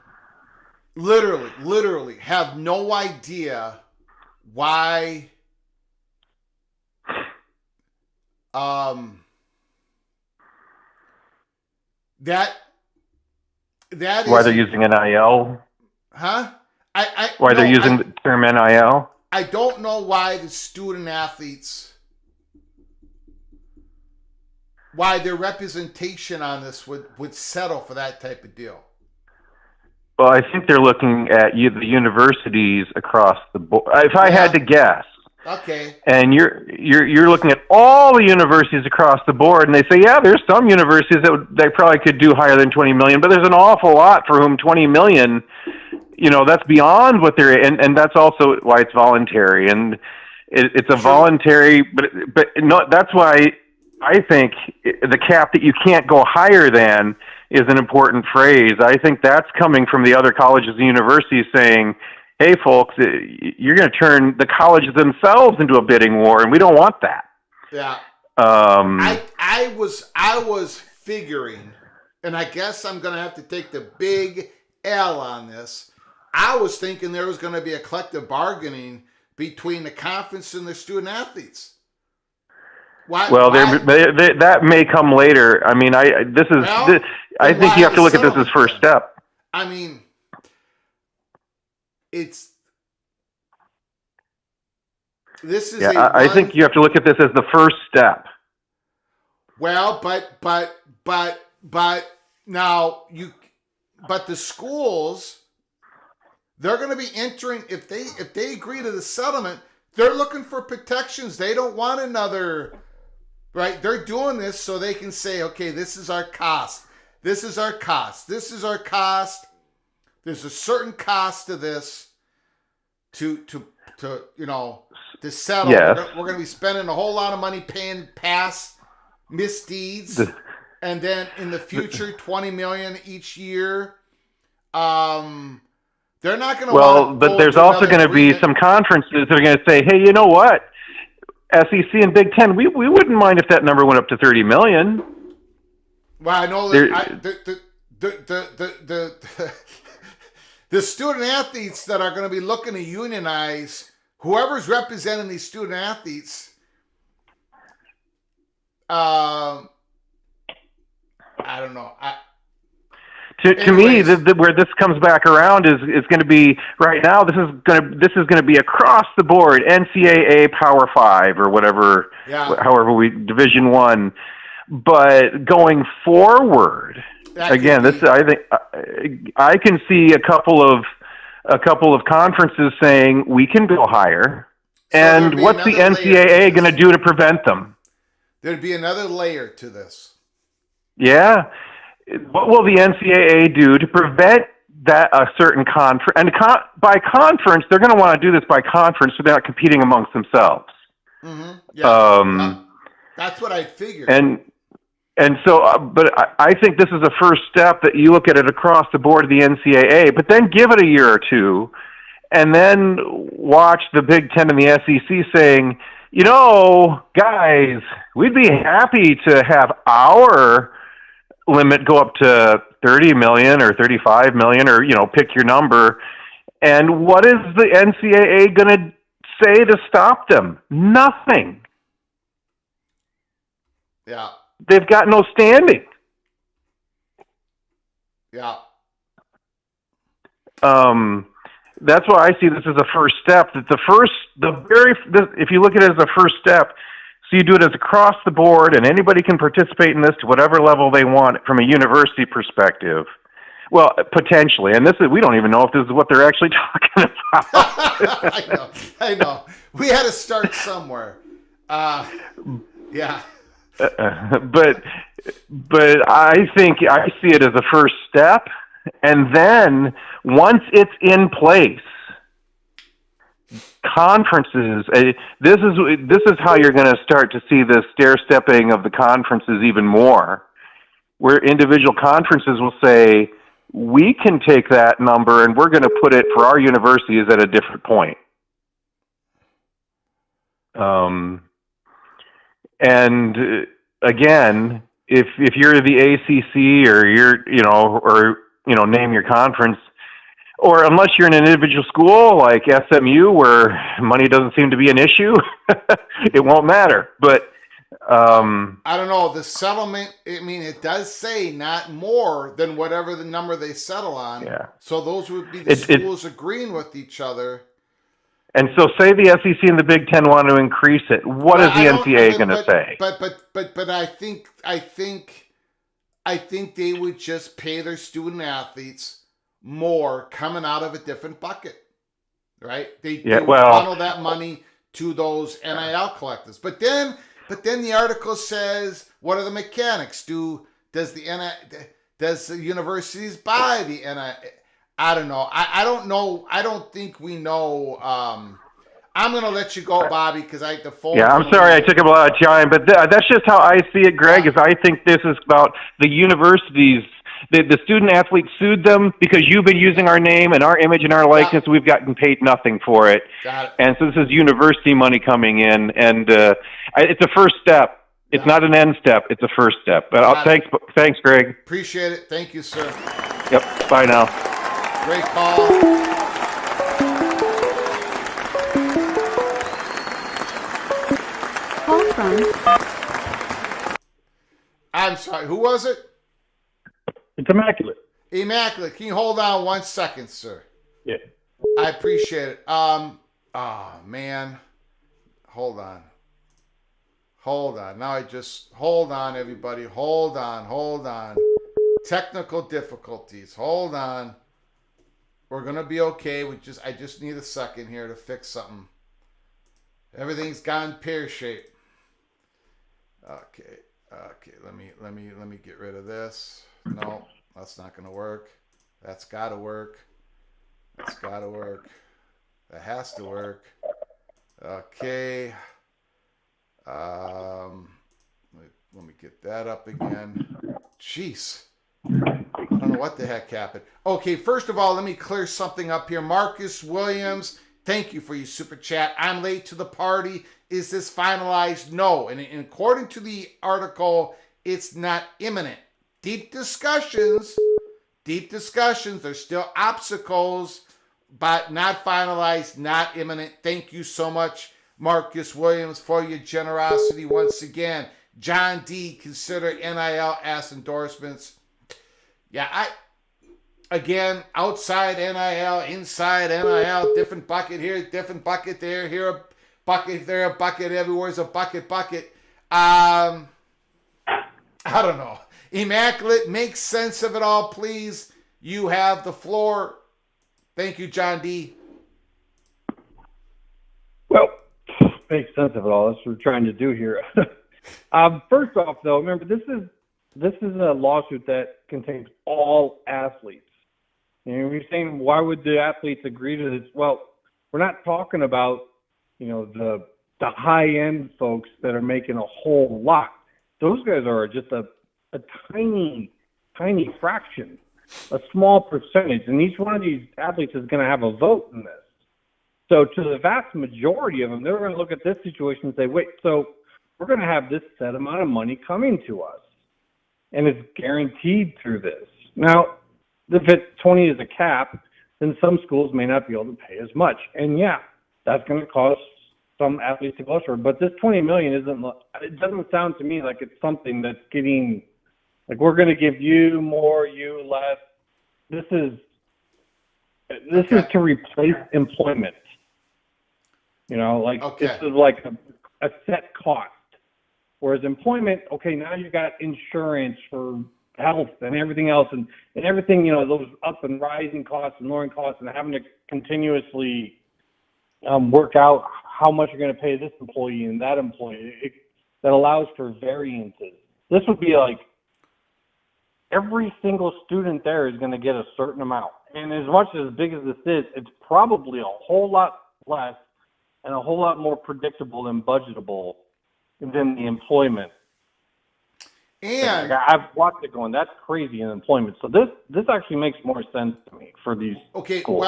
Speaker 1: literally have no idea why, that
Speaker 3: why they're using NIL?
Speaker 1: Huh?
Speaker 3: Why they're using the term NIL?
Speaker 1: I don't know why the student athletes, why their representation on this would settle for that type of deal.
Speaker 3: Well, I think they're looking at the universities across the board. If I had to guess,
Speaker 1: okay,
Speaker 3: and you're looking at all the universities across the board, and they say, yeah, there's some universities that probably could do higher than 20 million, but there's an awful lot for whom 20 million, that's beyond what they're, and that's also why it's voluntary, and it's a voluntary, but no, that's why I think the cap that you can't go higher than is an important phrase. I think that's coming from the other colleges and universities saying, hey, folks, you're going to turn the colleges themselves into a bidding war, and we don't want that.
Speaker 1: Yeah. I was figuring, and I guess I'm going to have to take the big L on this. I was thinking there was going to be a collective bargaining between the conference and the student athletes.
Speaker 3: That may come later. I mean, I think you have to look at this as first step.
Speaker 1: I mean,
Speaker 3: I think you have to look at this as the first step.
Speaker 1: Well, but now the schools, they're going to be entering, if they agree to the settlement, they're looking for protections. They don't want another, right? They're doing this so they can say, okay, this is our cost. This is our cost. This is our cost. There's a certain cost to this to settle.
Speaker 3: Yes.
Speaker 1: We're going to be spending a whole lot of money paying past misdeeds, and then in the future, $20 million each year. They're not going to.
Speaker 3: But there's also going to be some conferences that are going to say, hey, you know what? SEC and Big Ten, we wouldn't mind if that number went up to 30 million.
Speaker 1: Well, I know that the student athletes that are going to be looking to unionize, whoever's representing these student athletes, I don't know.
Speaker 3: To me, where this comes back around is going to be right now. This is going to be across the board, NCAA Power 5 or whatever, however Division 1. But going forward, again, I think I can see a couple of conferences saying we can go higher, and what's the NCAA going to do to prevent them?
Speaker 1: There'd be another layer to this.
Speaker 3: Yeah. what will the NCAA do to prevent that a certain conference, and by conference, they're going to want to do this by conference so they're not competing amongst themselves.
Speaker 1: Mm-hmm. Yeah. That's what I figured.
Speaker 3: And so, but I think this is a first step that you look at it across the board of the NCAA, but then give it a year or two, and then watch the Big Ten and the SEC saying, you know, guys, we'd be happy to have our limit go up to 30 million or 35 million, or, you know, pick your number. And what is the NCAA going to say to stop them? Nothing.
Speaker 1: Yeah.
Speaker 3: They've got no standing.
Speaker 1: Yeah.
Speaker 3: That's why I see this as a first step. That if you look at it as a first step, so you do it as across the board, and anybody can participate in this to whatever level they want from a university perspective. Well, potentially, and we don't even know if this is what they're actually talking about.
Speaker 1: I know. We had to start somewhere. Yeah.
Speaker 3: But I think I see it as a first step, and then once it's in place, conferences. This is how you're going to start to see the stair-stepping of the conferences even more, where individual conferences will say, we can take that number and we're going to put it for our universities at a different point. And again, if you're the ACC or name your conference, or unless you're in an individual school like SMU where money doesn't seem to be an issue, it won't matter. But
Speaker 1: I don't know, the settlement, I mean, it does say not more than whatever the number they settle on.
Speaker 3: Yeah.
Speaker 1: So those would be the schools agreeing with each other.
Speaker 3: And so say the SEC and the Big Ten want to increase it. What is the NCAA going to say?
Speaker 1: But I think they would just pay their student athletes more coming out of a different bucket, right? They funnel that money to those NIL collectors. But then the article says, what are the mechanics? Does the universities buy the NIL? I don't know. I don't know. I don't think we know. I'm going to let you go, Bobby, because I have the phone.
Speaker 3: Yeah, I'm sorry I took up a lot of time, but that's just how I see it, Greg, is I think this is about the universities. The student athlete sued them because you've been using our name and our image and our likeness. We've gotten paid nothing for it.
Speaker 1: Got it.
Speaker 3: And so this is university money coming in, and it's a first step. It's not an end step. It's a first step. But thanks, Greg.
Speaker 1: Appreciate it. Thank you, sir.
Speaker 3: Yep. Bye now.
Speaker 1: Great call.
Speaker 2: Call from.
Speaker 1: I'm sorry. Who was it?
Speaker 4: It's Immaculate.
Speaker 1: Immaculate. Can you hold on 1 second, sir?
Speaker 4: Yeah.
Speaker 1: I appreciate it. Oh, man. Hold on. Now hold on, everybody. Hold on. Technical difficulties. Hold on. We're going to be okay. I just need a second here to fix something. Everything's gone pear-shaped. Okay. Let me get rid of this. No, that's not going to work. That's got to work. That has to work. Okay. Let me get that up again. Jeez. I don't know what the heck happened. Okay, first of all, let me clear something up here. Marcus Williams, thank you for your super chat. I'm late to the party. Is this finalized? No. And according to the article, it's not imminent. Deep discussions. There's still obstacles, but not finalized, not imminent. Thank you so much, Marcus Williams, for your generosity once again. John D, consider NIL as endorsements. Yeah, again, outside NIL, inside NIL, different bucket here, different bucket there, here a bucket, there a bucket, everywhere's a bucket. I don't know. Immaculate, make sense of it all, please. You have the floor. Thank you, John D.
Speaker 4: Well, make sense of it all. That's what we're trying to do here. First off, though, remember, this this is a lawsuit that contains all athletes. You're saying, why would the athletes agree to this? Well, we're not talking about, the high-end folks that are making a whole lot. Those guys are just a tiny, tiny fraction, a small percentage. And each one of these athletes is going to have a vote in this. So to the vast majority of them, they're going to look at this situation and say, wait, so we're going to have this set amount of money coming to us, and it's guaranteed through this. Now, if it's 20 is a cap, then some schools may not be able to pay as much. And, yeah, that's going to cause some athletes to go short. But this $20 million it doesn't sound to me like it's something that's getting – like we're going to give you more, you less. This is to replace employment. This is like a set cost. Whereas employment, okay, now you got insurance for health and everything else and everything, those up and rising costs and lowering costs and having to continuously work out how much you're going to pay this employee and that employee. That allows for variances. This would be like every single student there is going to get a certain amount. And as much as big as this is, it's probably a whole lot less and a whole lot more predictable and budgetable than the employment.
Speaker 1: And
Speaker 4: I've watched it going, that's crazy in employment. So this actually makes more sense to me for these schools.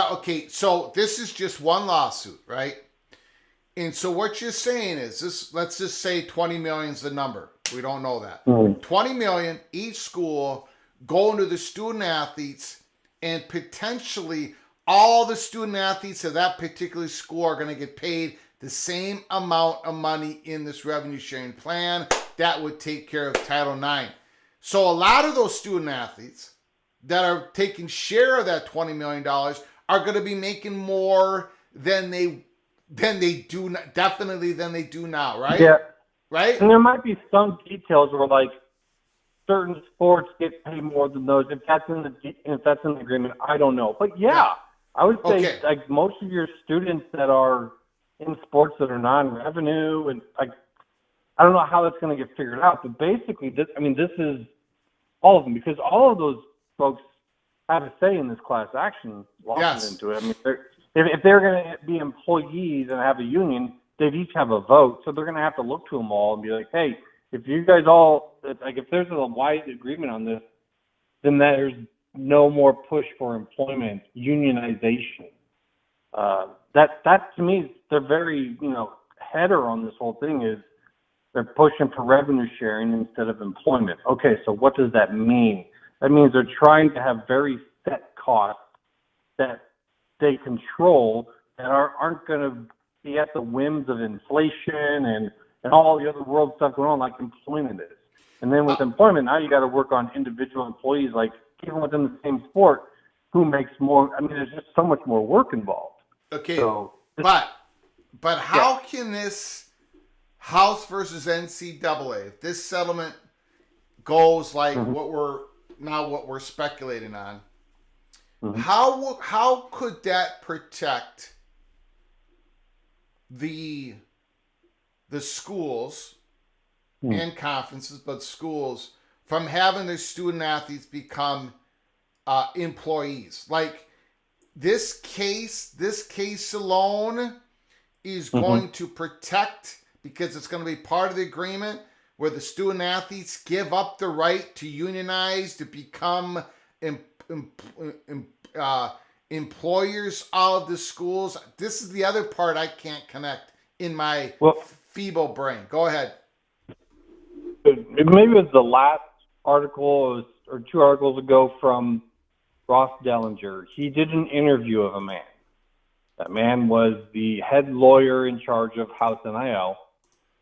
Speaker 1: So this is just one lawsuit, right? And so what you're saying is this, let's just say 20 million is the number. We don't know that. 20 million, each school going to the student athletes, and potentially all the student athletes of that particular school are going to get paid the same amount of money in this revenue sharing plan. That would take care of Title IX. So a lot of those student athletes that are taking share of that $20 million are going to be making more than they do now, right?
Speaker 4: Yeah.
Speaker 1: Right?
Speaker 4: And there might be some details where like certain sports get paid more than those. If that's in the agreement, I don't know. But yeah. I would say like most of your students that are in sports that are non-revenue, and like I don't know how that's going to get figured out, but basically this is all of them, because all of those folks have a say in this class action lawsuit into it. I mean, if they're going to be employees and have a union, they'd each have a vote, so they're going to have to look to them all and be like, hey, if you guys all like if there's a wide agreement on this, then there's no more push for employment unionization. That to me, they're very header on this whole thing is they're pushing for revenue sharing instead of employment. Okay, so what does that mean? That means they're trying to have very set costs that they control that aren't going to be at the whims of inflation and all the other world stuff going on like employment is. And then with employment, now you got to work on individual employees, like even within the same sport, who makes more. I mean, there's just so much more work involved.
Speaker 1: Okay,
Speaker 4: so,
Speaker 1: but how can this House versus NCAA, if this settlement goes like what we're speculating on, how could that protect the schools and conferences, but schools from having their student athletes become employees? Like this case alone is going to protect, because it's going to be part of the agreement where the student athletes give up the right to unionize, to become employers of the schools. This is the other part I can't connect in my feeble brain. Go ahead.
Speaker 4: Maybe it was the last article or two articles ago from Ross Dellinger. He did an interview of a man. That man was the head lawyer in charge of House NIL,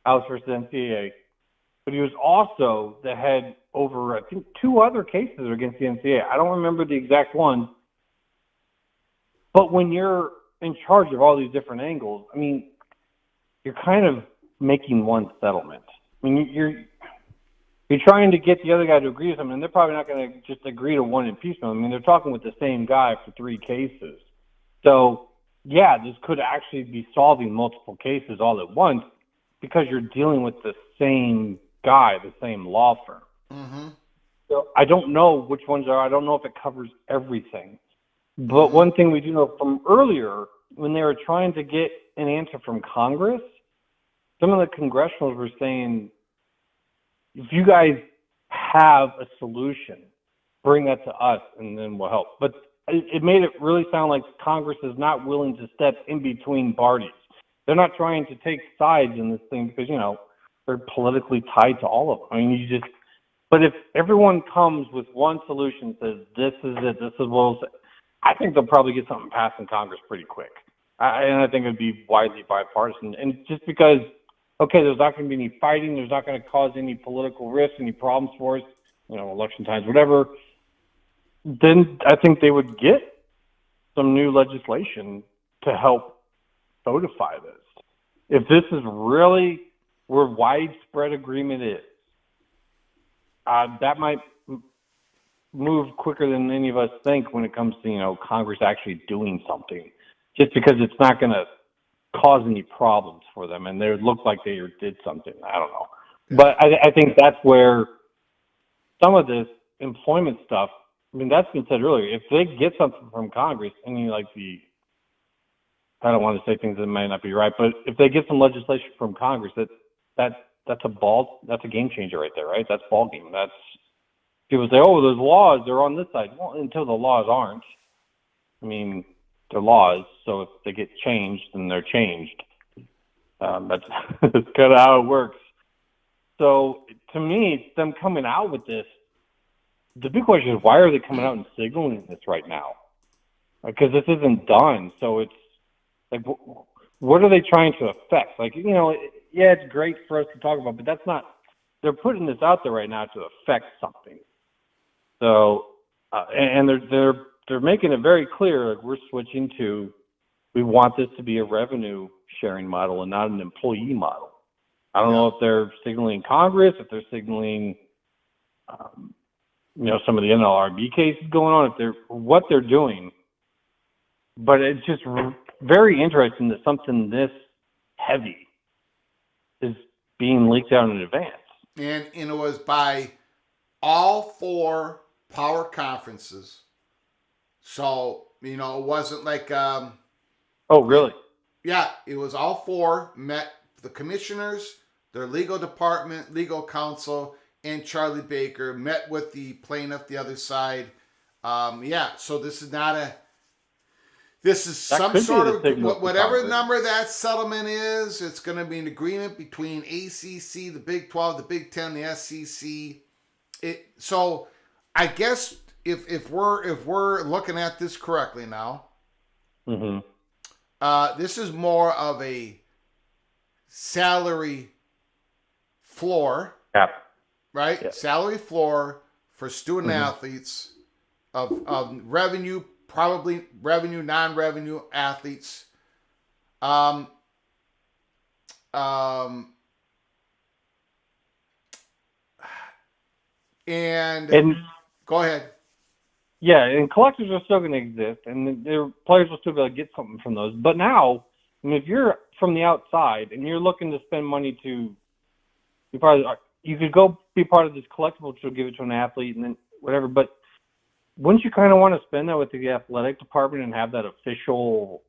Speaker 4: House versus NCAA. But he was also the head over, I think, 2 other cases against the NCAA. I don't remember the exact one. But when you're in charge of all these different angles, I mean, you're kind of making one settlement. I mean, you're trying to get the other guy to agree with something, and they're probably not going to just agree to one impeachment. I mean, they're talking with the same guy for 3 cases. So, yeah, this could actually be solving multiple cases all at once because you're dealing with the same guy, the same law firm. So I don't know which ones are. I don't know if it covers everything. But one thing we do know from earlier, when they were trying to get an answer from Congress, some of the congressionals were saying, if you guys have a solution, bring that to us and then we'll help. But it made it really sound like Congress is not willing to step in between parties. They're not trying to take sides in this thing because, they're politically tied to all of them. I mean, but if everyone comes with one solution, says, this is it, this is what we'll say, I think they'll probably get something passed in Congress pretty quick. And I think it would be widely bipartisan. And just because, okay, there's not going to be any fighting, there's not going to cause any political risk, any problems for us, election times, whatever, then I think they would get some new legislation to help codify this. If this is really where widespread agreement is, that might move quicker than any of us think when it comes to, Congress actually doing something, just because it's not going to cause any problems for them. And they look like they did something. I don't know. But I think that's where some of this employment stuff, that's been said earlier. If they get something from Congress, I don't want to say things that might not be right, but if they get some legislation from Congress, that's a game changer right there, right? That's ball game. That's, people say, oh, those laws, they're on this side. Well, until the laws aren't. They're laws, so if they get changed, then they're changed. That's kind of how it works. So to me, them coming out with this, the big question is, why are they coming out and signaling this right now? Because this isn't done. So it's like, what are they trying to affect? It's great for us to talk about, but that's not, they're putting this out there right now to affect something. So, and they're making it very clear, we're switching to, we want this to be a revenue sharing model and not an employee model. I don't know if they're signaling Congress, if they're signaling, some of the NLRB cases going on, what they're doing. But it's just very interesting that something this heavy is being leaked out in advance.
Speaker 1: And it was by all 4 power conferences. So, it wasn't like... oh,
Speaker 4: really?
Speaker 1: Yeah, it was all 4 met the commissioners, their legal department, legal counsel, and Charlie Baker met with the plaintiff, the other side. So this is not a... This is some sort of... Whatever number that settlement is, it's going to be an agreement between ACC, the Big 12, the Big 10, the SEC. So I guess if we're looking at this correctly now, this is more of a salary floor, right? Yeah. Salary floor for student athletes of revenue, probably revenue, non-revenue athletes. And go ahead.
Speaker 4: Yeah, and collectors are still going to exist, and their players will still be able to get something from those. But now, if you're from the outside and you're looking to spend money you could go be part of this collectible, which will give it to an athlete and then whatever. But wouldn't you kind of want to spend that with the athletic department and have that official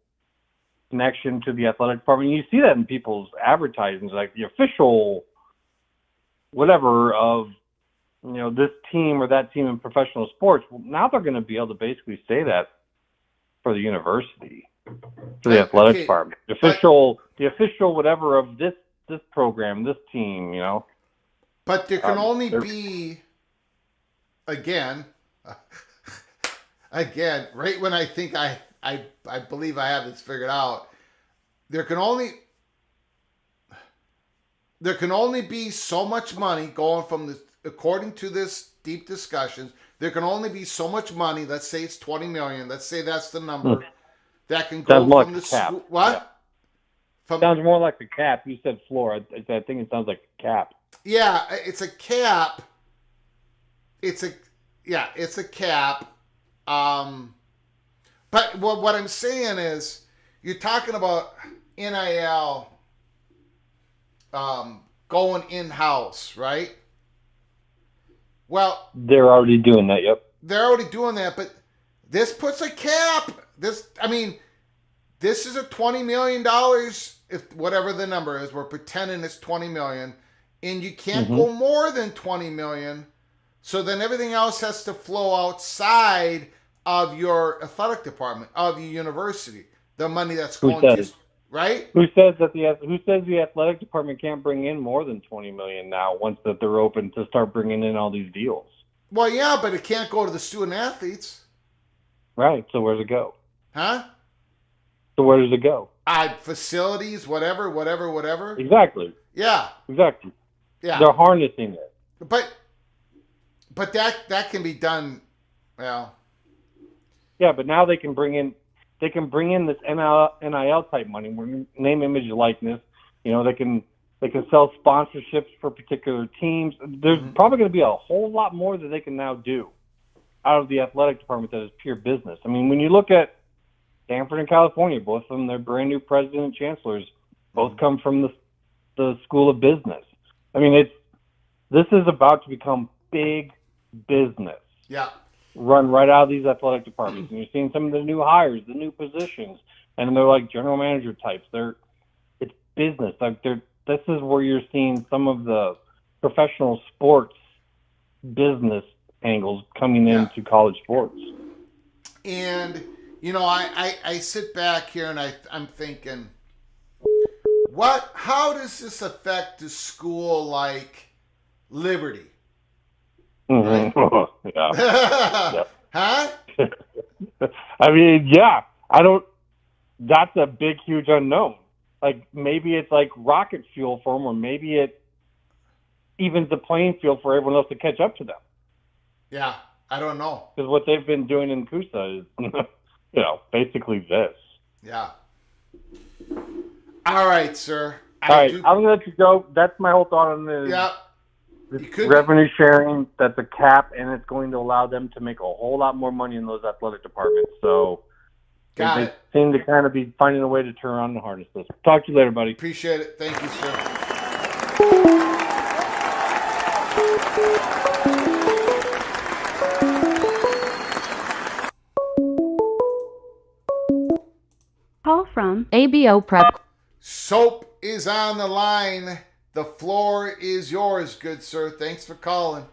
Speaker 4: connection to the athletic department? You see that in people's advertising, like the official whatever of, this team or that team in professional sports. Well, now they're going to be able to basically say that for the university, for the athletic department, the official whatever of this program, this team,
Speaker 1: But there can only be, again, right when I think I believe I have this figured out, there can only be so much money going from the, according to this deep discussions, there can only be so much money. Let's say it's 20 million. Let's say that's the number that can go from the school. What?
Speaker 4: Yeah. Sounds more like the cap. You said floor. I think it sounds like a cap.
Speaker 1: Yeah, it's a cap. It's a cap. But what I'm saying is, you're talking about NIL going in-house, right? Well,
Speaker 4: they're already doing that. Yep.
Speaker 1: they're already doing that, but this puts a cap. This is a $20 million, if whatever the number is. We're pretending it's $20 million, and you can't go more than $20 million. So then everything else has to flow outside of your athletic department, of your university. The money that's going to, right?
Speaker 4: Who says the athletic department can't bring in more than $20 million now? Once that they're open to start bringing in all these deals.
Speaker 1: Well, yeah, but it can't go to the student athletes.
Speaker 4: Right. So where's it go?
Speaker 1: Huh?
Speaker 4: So where does it go?
Speaker 1: Facilities, whatever.
Speaker 4: Exactly.
Speaker 1: Yeah.
Speaker 4: Exactly.
Speaker 1: Yeah.
Speaker 4: They're harnessing it.
Speaker 1: But that can be done. Well.
Speaker 4: Yeah, but now they can bring in this NIL type money, name, image, likeness. You know, they can sell sponsorships for particular teams. There's probably going to be a whole lot more that they can now do out of the athletic department that is pure business. I mean, when you look at Stanford and California, both of them, they're brand new president and chancellors, both come from the School of Business. I mean, this is about to become big business.
Speaker 1: Yeah.
Speaker 4: Run right out of these athletic departments. And you're seeing some of the new hires, the new positions, and they're like general manager types. It's business. This is where you're seeing some of the professional sports business angles coming into college sports.
Speaker 1: And, you know, I sit back here and I'm thinking, how does this affect a school like Liberty? Right?
Speaker 4: Yeah.
Speaker 1: Huh?
Speaker 4: I mean, yeah. That's a big, huge unknown. Like, maybe it's like rocket fuel for them, or maybe it evens the playing field for everyone else to catch up to them.
Speaker 1: Yeah, I don't know.
Speaker 4: Because what they've been doing in Coosa is, basically this.
Speaker 1: Yeah. All right, sir.
Speaker 4: All right, I'm going to let you go. That's my whole thought on this.
Speaker 1: Yeah.
Speaker 4: Revenue sharing, that's a cap, and it's going to allow them to make a whole lot more money in those athletic departments. So they seem to kind of be finding a way to turn on the harness this. Talk to you later, buddy.
Speaker 1: Appreciate it. Thank you, sir.
Speaker 2: Call from ABO Prep.
Speaker 1: Soap is on the line. The floor is yours, good sir. Thanks for calling.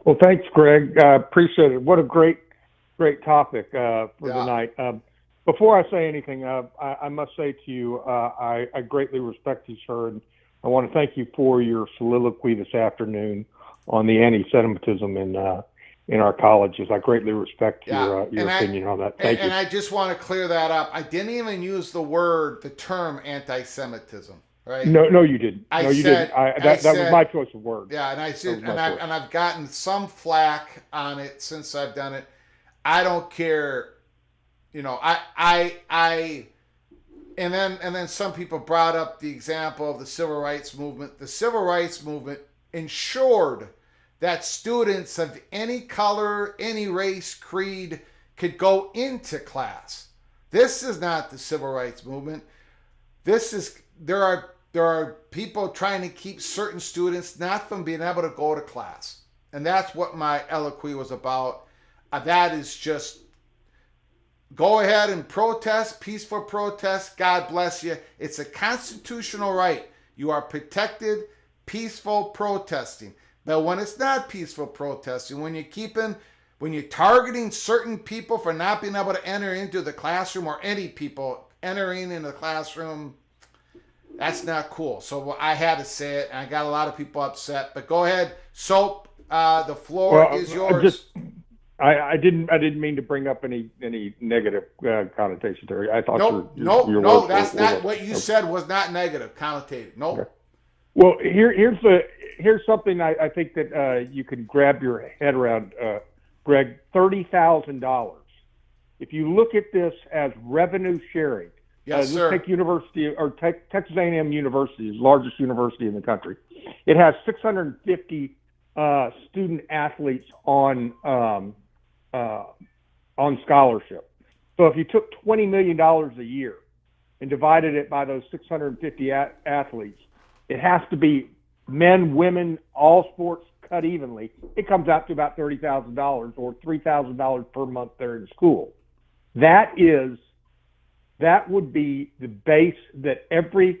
Speaker 5: Well, thanks, Greg. Appreciate it. What a great topic for the night. Before I say anything, I must say to you, I greatly respect you, sir, and I want to thank you for your soliloquy this afternoon on the anti-Semitism in our colleges. I greatly respect your opinion on that. Thank you.
Speaker 1: And I just want to clear that up. I didn't even use the term anti-Semitism. Right?
Speaker 5: No, you didn't. You didn't. That was my choice of words.
Speaker 1: Yeah, and I've gotten some flack on it since I've done it. I don't care. You know, and then some people brought up the example of the civil rights movement. The civil rights movement ensured that students of any color, any race, creed could go into class. This is not the civil rights movement. There are people trying to keep certain students not from being able to go to class. And that's what my eloquy was about. That is just go ahead and protest, peaceful protest. God bless you. It's a constitutional right. You are protected, peaceful protesting. But when it's not peaceful protesting, when you're targeting certain people for not being able to enter into the classroom, or any people entering in the classroom, that's not cool. So I had to say it, and I got a lot of people upset. But go ahead, Soap. The floor is yours.
Speaker 5: I didn't mean to bring up any negative connotation there. I thought
Speaker 1: no, that's not what you said. Was not negative connotated. Nope.
Speaker 5: Okay. Well, here's something I think that you can grab your head around, Greg. $30,000. If you look at this as revenue sharing.
Speaker 1: Yes, sir.
Speaker 5: Take Texas A&M University, the largest university in the country. It has 650 student athletes on scholarship. So if you took $20 million a year and divided it by those 650 athletes, it has to be men, women, all sports cut evenly, it comes out to about $30,000 or $3,000 per month they're in school. That would be the base that every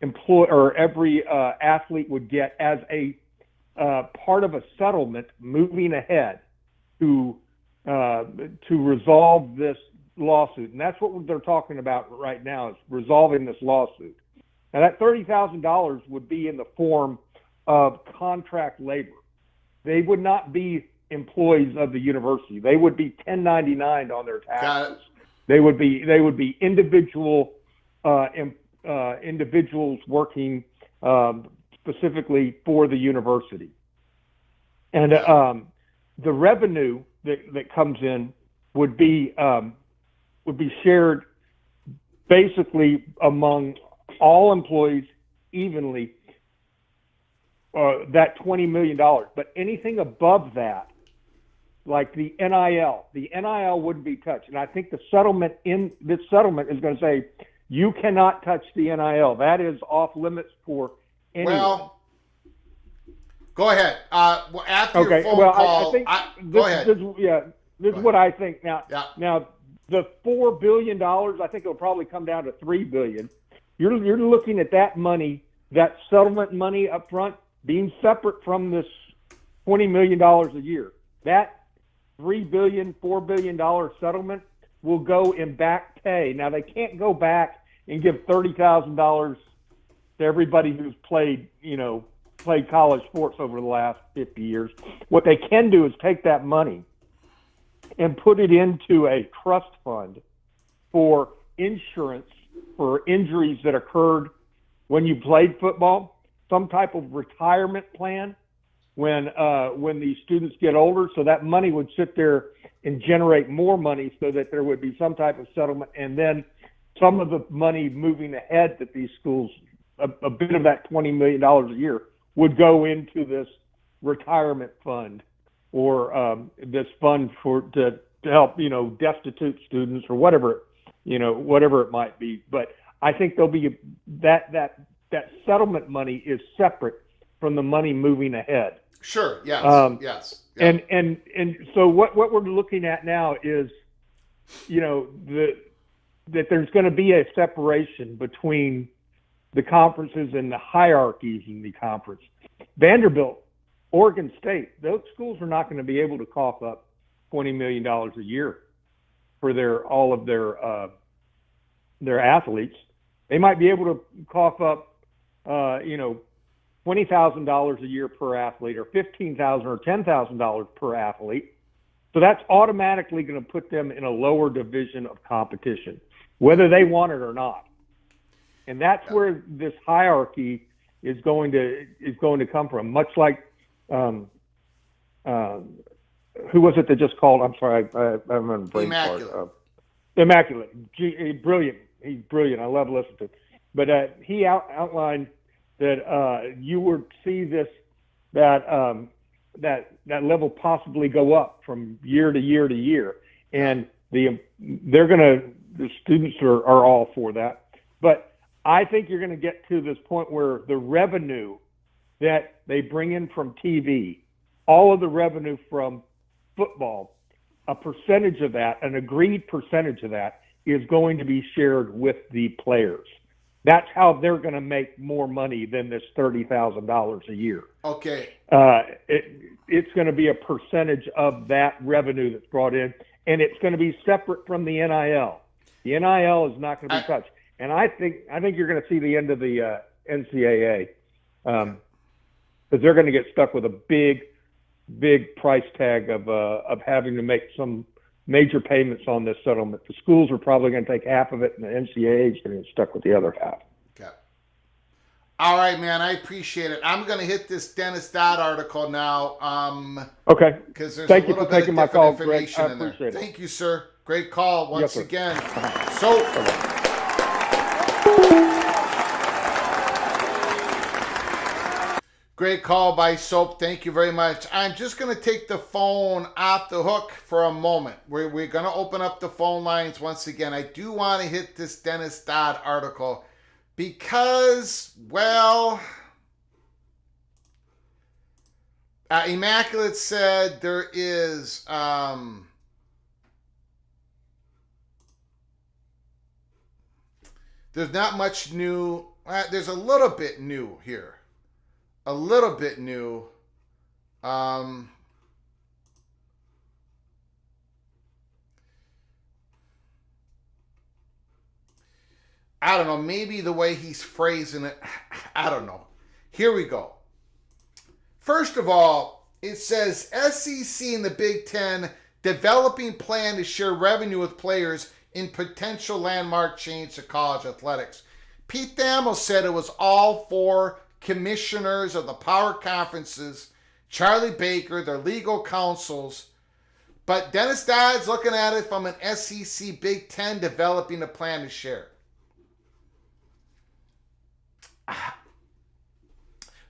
Speaker 5: employee or every athlete would get as a part of a settlement moving ahead to resolve this lawsuit. And that's what they're talking about right now, is resolving this lawsuit. Now, that $30,000 would be in the form of contract labor. They would not be employees of the university. They would be 1099 on their taxes. They would be individuals working specifically for the university. And the revenue that comes in would be shared basically among all employees evenly, that $20 million. But anything above that, like the NIL wouldn't be touched. And I think this settlement is going to say, you cannot touch the NIL. That is off limits for anyone.
Speaker 1: Well, go ahead. After your phone call,
Speaker 5: I think
Speaker 1: go ahead.
Speaker 5: This is what I think. Now,
Speaker 1: Yeah.
Speaker 5: Now the $4 billion, I think it'll probably come down to $3 billion. You're looking at that money, that settlement money up front, being separate from this $20 million a year. That $3 billion, $4 billion settlement will go in back pay. Now, they can't go back and give $30,000 to everybody who's played college sports over the last 50 years. What they can do is take that money and put it into a trust fund for insurance for injuries that occurred when you played football, some type of retirement plan when these students get older. So that money would sit there and generate more money so that there would be some type of settlement. And then some of the money moving ahead that these schools, a bit of that $20 million a year would go into this retirement fund or this fund to help, destitute students or whatever it might be. But I think there'll be that settlement money is separate from the money moving ahead.
Speaker 1: Sure. Yes. Yes.
Speaker 5: Yeah. And so what we're looking at now is, that there's going to be a separation between the conferences and the hierarchies in the conference. Vanderbilt, Oregon State, those schools are not going to be able to cough up $20 million a year for all of their athletes. They might be able to cough up, $20,000 a year per athlete, or $15,000 or $10,000 per athlete. So that's automatically going to put them in a lower division of competition, whether they want it or not. And that's where this hierarchy is going to come from. Much like, who was it that just called? I'm sorry, I'm on brain fart. Immaculate. Brilliant. He's brilliant. I love listening to him. But he outlined that you would see that level possibly go up from year to year to year, and the students are all for that. But I think you're going to get to this point where the revenue that they bring in from TV, all of the revenue from football, a percentage of that, an agreed percentage of that, is going to be shared with the players. That's how they're going to make more money than this $30,000 a year.
Speaker 1: Okay.
Speaker 5: It's going to be a percentage of that revenue that's brought in, and it's going to be separate from the NIL. The NIL is not going to be touched. And I think you're going to see the end of the NCAA because they're going to get stuck with a big price tag of having to make some major payments on this settlement. The schools are probably going to take half of it, and the NCAA is going to get stuck with the other half.
Speaker 1: Okay. All right, man. I appreciate it. I'm going to hit this Dennis Dodd article now.
Speaker 5: Okay.
Speaker 1: Because there's
Speaker 5: Thank
Speaker 1: a
Speaker 5: you
Speaker 1: little
Speaker 5: for
Speaker 1: bit
Speaker 5: taking
Speaker 1: of
Speaker 5: my
Speaker 1: different
Speaker 5: call, Greg.
Speaker 1: information
Speaker 5: I
Speaker 1: in there.
Speaker 5: appreciate it.
Speaker 1: Thank you, sir. Great call once
Speaker 5: Yes, sir.
Speaker 1: again.
Speaker 5: Uh-huh.
Speaker 1: So.
Speaker 5: Okay.
Speaker 1: Great call by Soap. Thank you very much. I'm just going to take the phone off the hook for a moment. We're going to open up the phone lines once again. I do want to hit this Dennis Dodd article because, well, Immaculate said there is there's not much new. There's a little bit new here. A little bit new. I don't know. Maybe the way he's phrasing it. I don't know. Here we go. First of all, it says SEC and the Big Ten developing plan to share revenue with players in potential landmark change to college athletics. Pete Thamel said it was all four commissioners of the power conferences, Charlie Baker, their legal counsels, but Dennis Dodd's looking at it from an SEC Big Ten developing a plan to share.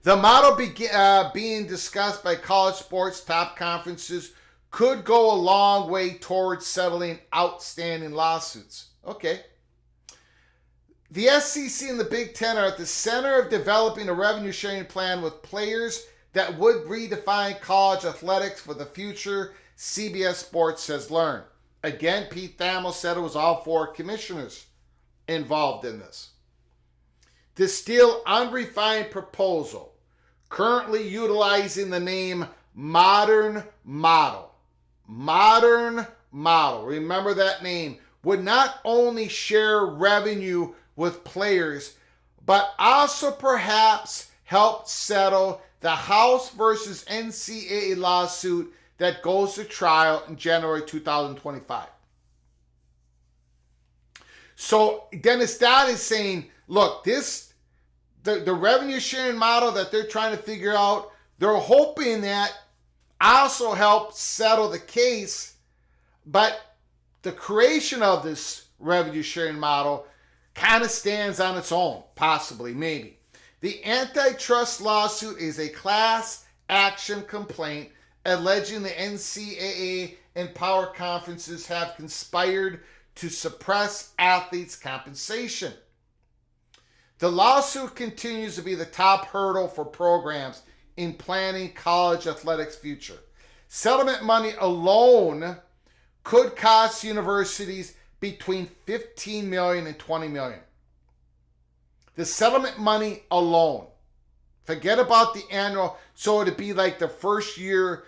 Speaker 1: The model being discussed by college sports top conferences could go a long way towards settling outstanding lawsuits. Okay. The SEC and the Big Ten are at the center of developing a revenue sharing plan with players that would redefine college athletics for the future, CBS Sports has learned. Again, Pete Thamel said it was all four commissioners involved in this. The still unrefined proposal, currently utilizing the name Modern Model. Modern Model, remember that name, would not only share revenue with players, but also perhaps help settle the House versus NCAA lawsuit that goes to trial in January 2025. So Dennis Dodd is saying, look, the revenue sharing model that they're trying to figure out, they're hoping that also help settle the case, but the creation of this revenue sharing model kind of stands on its own, possibly, maybe. The antitrust lawsuit is a class action complaint alleging the NCAA and power conferences have conspired to suppress athletes' compensation. The lawsuit continues to be the top hurdle for programs in planning college athletics' future. Settlement money alone could cost universities between $15 million and $20 million. The settlement money alone. Forget about the annual. So it'd be like the first year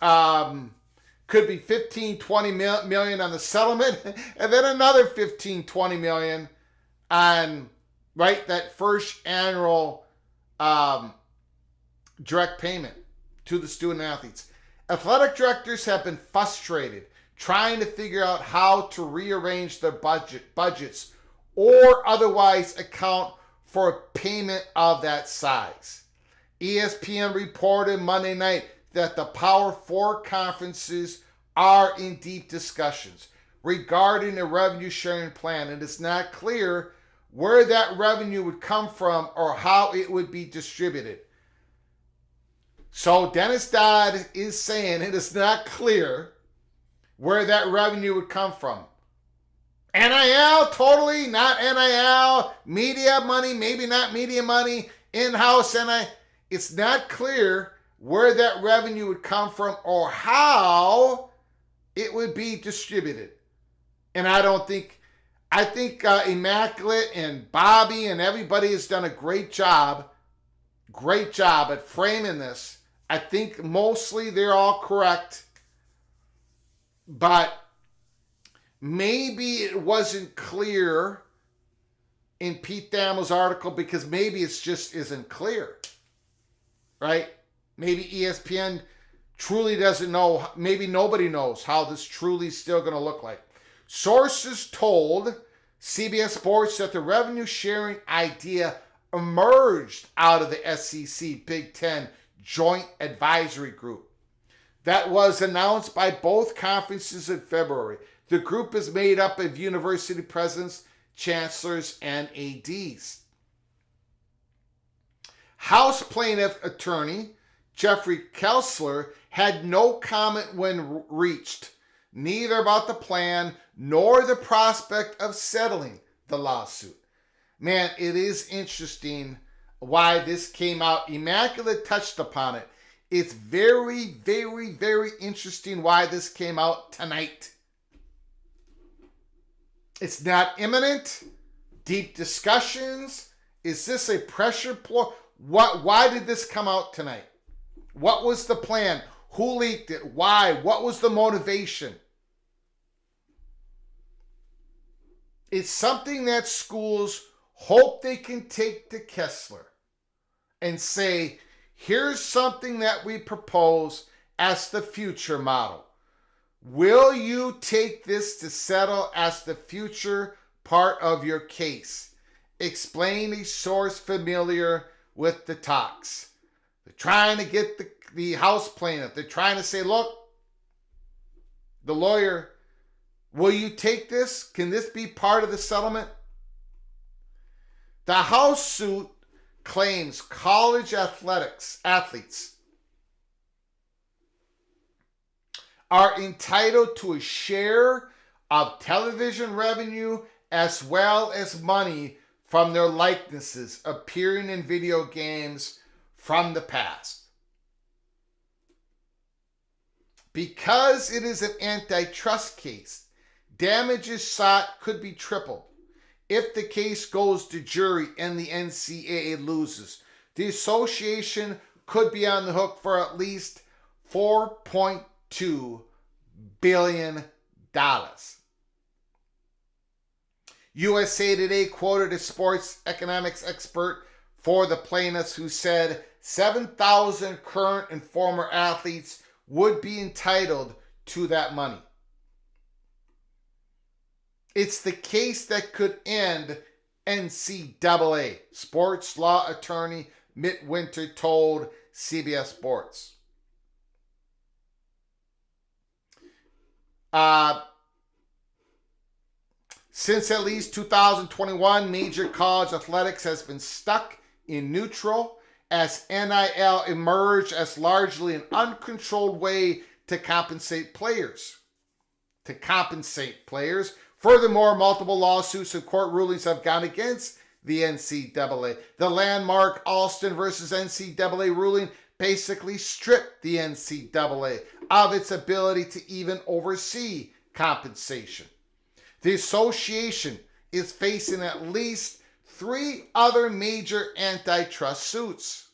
Speaker 1: could be 15, 20 million on the settlement, and then another 15, 20 million on, right, that first annual direct payment to the student athletes. Athletic directors have been frustrated trying to figure out how to rearrange their budgets or otherwise account for a payment of that size. ESPN reported Monday night that the Power Four conferences are in deep discussions regarding a revenue sharing plan. It is not clear where that revenue would come from or how it would be distributed. So Dennis Dodd is saying it is not clear where that revenue would come from. NIL, totally not NIL, media money, maybe not media money, in-house NIL. It's not clear where that revenue would come from or how it would be distributed. And I think Immaculate and Bobby and everybody has done a great job at framing this. I think mostly they're all correct, but maybe it wasn't clear in Pete Thamel's article because maybe it just isn't clear, right? Maybe ESPN truly doesn't know, maybe nobody knows how this truly is still going to look like. Sources told CBS Sports that the revenue sharing idea emerged out of the SEC Big Ten Joint Advisory Group that was announced by both conferences in February. The group is made up of university presidents, chancellors, and ADs. House plaintiff attorney Jeffrey Kessler had no comment when reached, neither about the plan nor the prospect of settling the lawsuit. Man, it is interesting. why this came out. Immaculate touched upon it. It's very, very, very interesting why this came out tonight. It's not imminent. Deep discussions. Is this a pressure ploy? Why did this come out tonight? What was the plan? Who leaked it? Why? What was the motivation? It's something that schools hope they can take to Kessler and say, here's something that we propose as the future model. Will you take this to settle as the future part of your case? Explain a source familiar with the talks. They're trying to get the House plaintiff. They're trying to say, look, the lawyer, will you take this? Can this be part of the settlement? The House suit claims college athletes are entitled to a share of television revenue as well as money from their likenesses appearing in video games from the past. Because it is an antitrust case, damages sought could be tripled. If the case goes to jury and the NCAA loses, the association could be on the hook for at least $4.2 billion. USA Today quoted a sports economics expert for the plaintiffs who said 7,000 current and former athletes would be entitled to that money. It's the case that could end NCAA, sports law attorney Mitt Winter told CBS Sports. Since at least 2021, major college athletics has been stuck in neutral as NIL emerged as largely an uncontrolled way to compensate players. Furthermore, multiple lawsuits and court rulings have gone against the NCAA. The landmark Alston versus NCAA ruling basically stripped the NCAA of its ability to even oversee compensation. The association is facing at least 3 other major antitrust suits.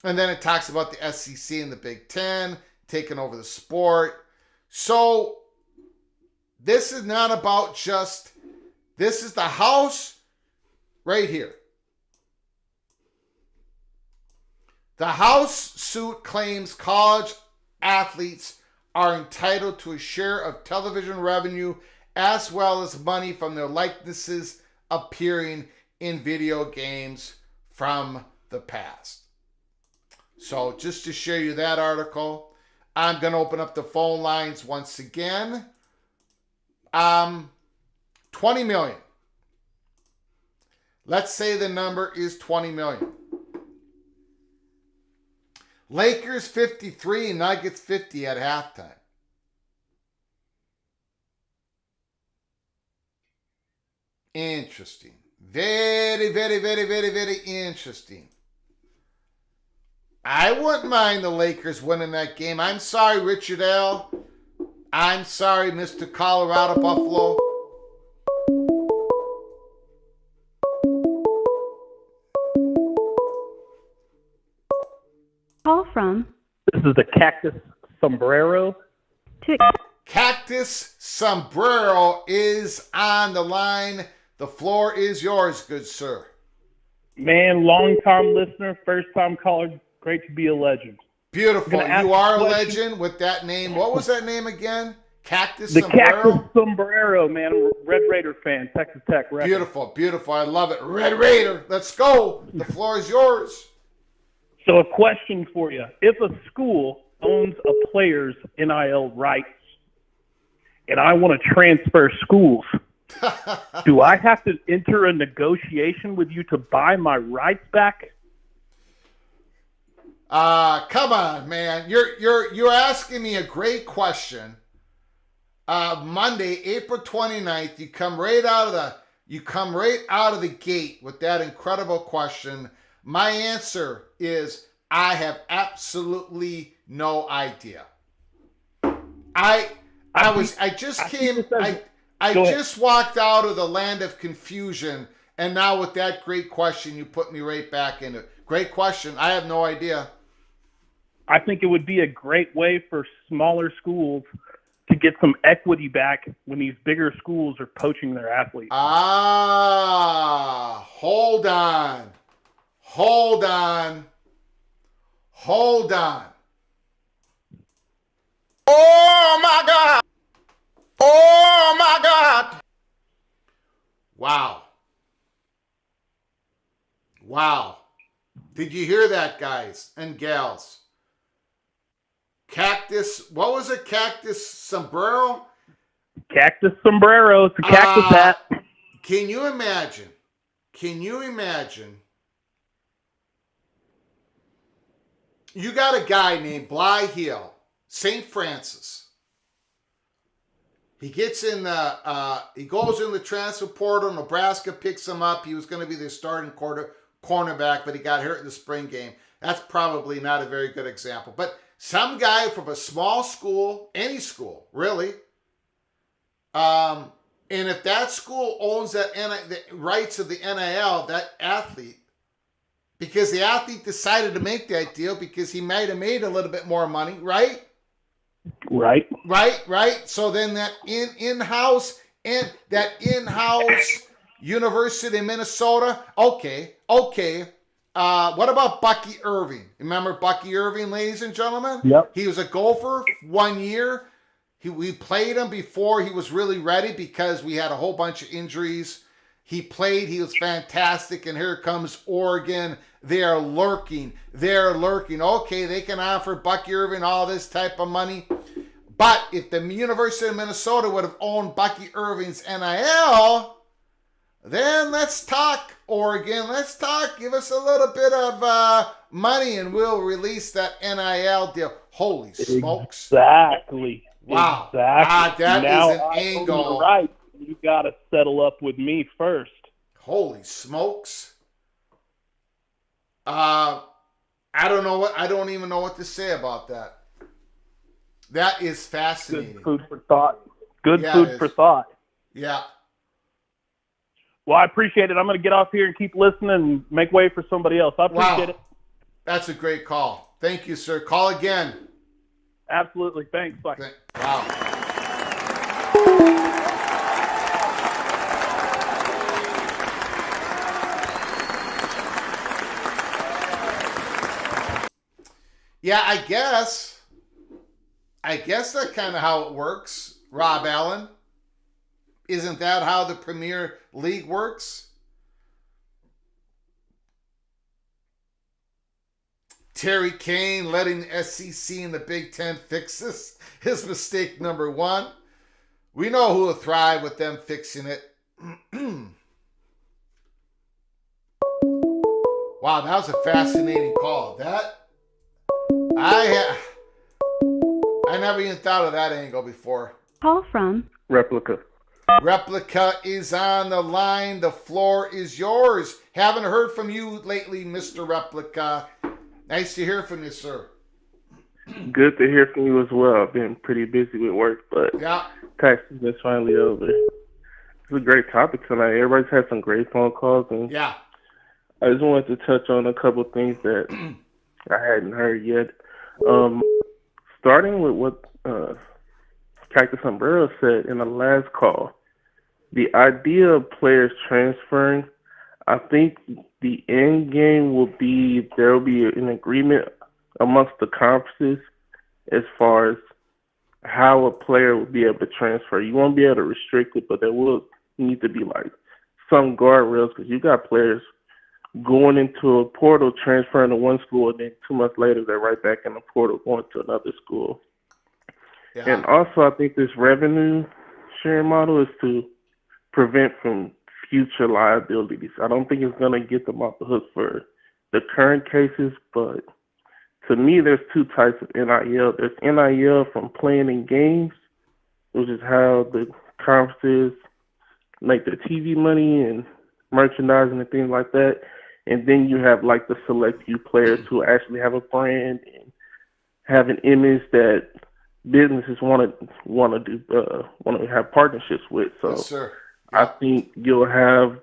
Speaker 1: And then it talks about the SEC and the Big Ten taking over the sport. So this is not about just, this is the House right here. The House suit claims college athletes are entitled to a share of television revenue as well as money from their likenesses appearing in video games from the past. So just to show you that article, I'm going to open up the phone lines once again. 20 million. Let's say the number is 20 million. Lakers 53, Nuggets 50 at halftime. Interesting. Very, very, very, very, very interesting. I wouldn't mind the Lakers winning that game. I'm sorry, Richard L. I'm sorry, Mr. Colorado Buffalo.
Speaker 2: Call from.
Speaker 6: This is the Cactus Sombrero.
Speaker 1: Cactus Sombrero is on the line. The floor is yours, good sir.
Speaker 6: Man, long-time listener, first-time caller. Great to be a legend.
Speaker 1: Beautiful. You are a legend with that name. What was that name again? Cactus Sombrero?
Speaker 6: Cactus Sombrero, man. I'm a Red Raider fan, Texas Tech. Record.
Speaker 1: Beautiful, beautiful. I love it. Red Raider, let's go. The floor is yours.
Speaker 6: So a question for you. If a school owns a player's NIL rights and I want to transfer schools, do I have to enter a negotiation with you to buy my rights back?
Speaker 1: Come on, man. You're asking me a great question. Monday, April 29th, you come right out of You come right out of the gate with that incredible question. My answer is I have absolutely no idea. I just walked out of the land of confusion, and now with that great question, you put me right back in it. Great question. I have no idea.
Speaker 6: I think it would be a great way for smaller schools to get some equity back when these bigger schools are poaching their athletes.
Speaker 1: Hold on. Oh my God. Wow. Did you hear that, guys and gals? Cactus, what was it? Cactus sombrero?
Speaker 6: Cactus sombrero. It's a cactus hat.
Speaker 1: Can you imagine? You got a guy named Bly Hill, St. Francis. He gets in he goes in the transfer portal. Nebraska picks him up. He was going to be their starting cornerback, but he got hurt in the spring game. That's probably not a very good example. But some guy from a small school, any school, really, and if that school owns the rights of the NIL, that athlete, because the athlete decided to make that deal because he might have made a little bit more money, right?
Speaker 6: Right.
Speaker 1: So then that in-house University of Minnesota. Okay. What about Bucky Irving? Remember Bucky Irving, ladies and gentlemen?
Speaker 6: Yep.
Speaker 1: He was a Gopher 1 year. We played him before he was really ready because we had a whole bunch of injuries. He played. He was fantastic. And here comes Oregon. They are lurking. Okay, they can offer Bucky Irving all this type of money. But if the University of Minnesota would have owned Bucky Irving's NIL, then let's talk, Oregon. Let's talk. Give us a little bit of money and we'll release that NIL deal. Holy smokes.
Speaker 6: Exactly.
Speaker 1: Wow.
Speaker 6: Exactly.
Speaker 1: That
Speaker 6: now
Speaker 1: is an angle.
Speaker 6: Right. You got to settle up with me first.
Speaker 1: Holy smokes. I don't even know what to say about that. That is fascinating.
Speaker 6: Good food for thought. Food for thought.
Speaker 1: Yeah.
Speaker 6: Well, I appreciate it. I'm going to get off here and keep listening and make way for somebody else. I appreciate it.
Speaker 1: That's a great call. Thank you, sir. Call again.
Speaker 6: Absolutely. Thanks. Bye.
Speaker 1: Wow. Yeah, I guess that's kind of how it works, Rob Allen. Isn't that how the Premier League works? Terry Kane letting the SEC and the Big Ten fix this. His mistake number one. We know who will thrive with them fixing it. Wow, that was a fascinating call. I never even thought of that angle before.
Speaker 2: Call from
Speaker 3: Replica.
Speaker 1: Replica is on the line. The floor is yours. Haven't heard from you lately, Mr. Replica. Nice to hear from you, sir.
Speaker 3: Good to hear from you as well. I've been pretty busy with work, but tax season is finally over. It's a great topic tonight. Everybody's had some great phone calls, and I just wanted to touch on a couple of things that I hadn't heard yet. Starting with what Cactus Umbrella said in the last call, the idea of players transferring, I think the end game will be there will be an agreement amongst the conferences as far as how a player will be able to transfer. You won't be able to restrict it, but there will need to be like some guardrails because you got players going into a portal, transferring to one school, and then 2 months later they're right back in the portal going to another school. Yeah. And also I think this revenue sharing model is to prevent from future liabilities. I don't think it's going to get them off the hook for the current cases, but to me there's two types of NIL. There's NIL from playing in games, which is how the conferences
Speaker 7: make their TV money and merchandising and things like that. And then you have like the select few players who actually have a brand and have an image that businesses want to have partnerships with. So
Speaker 1: yes, sir.
Speaker 7: I think you'll have.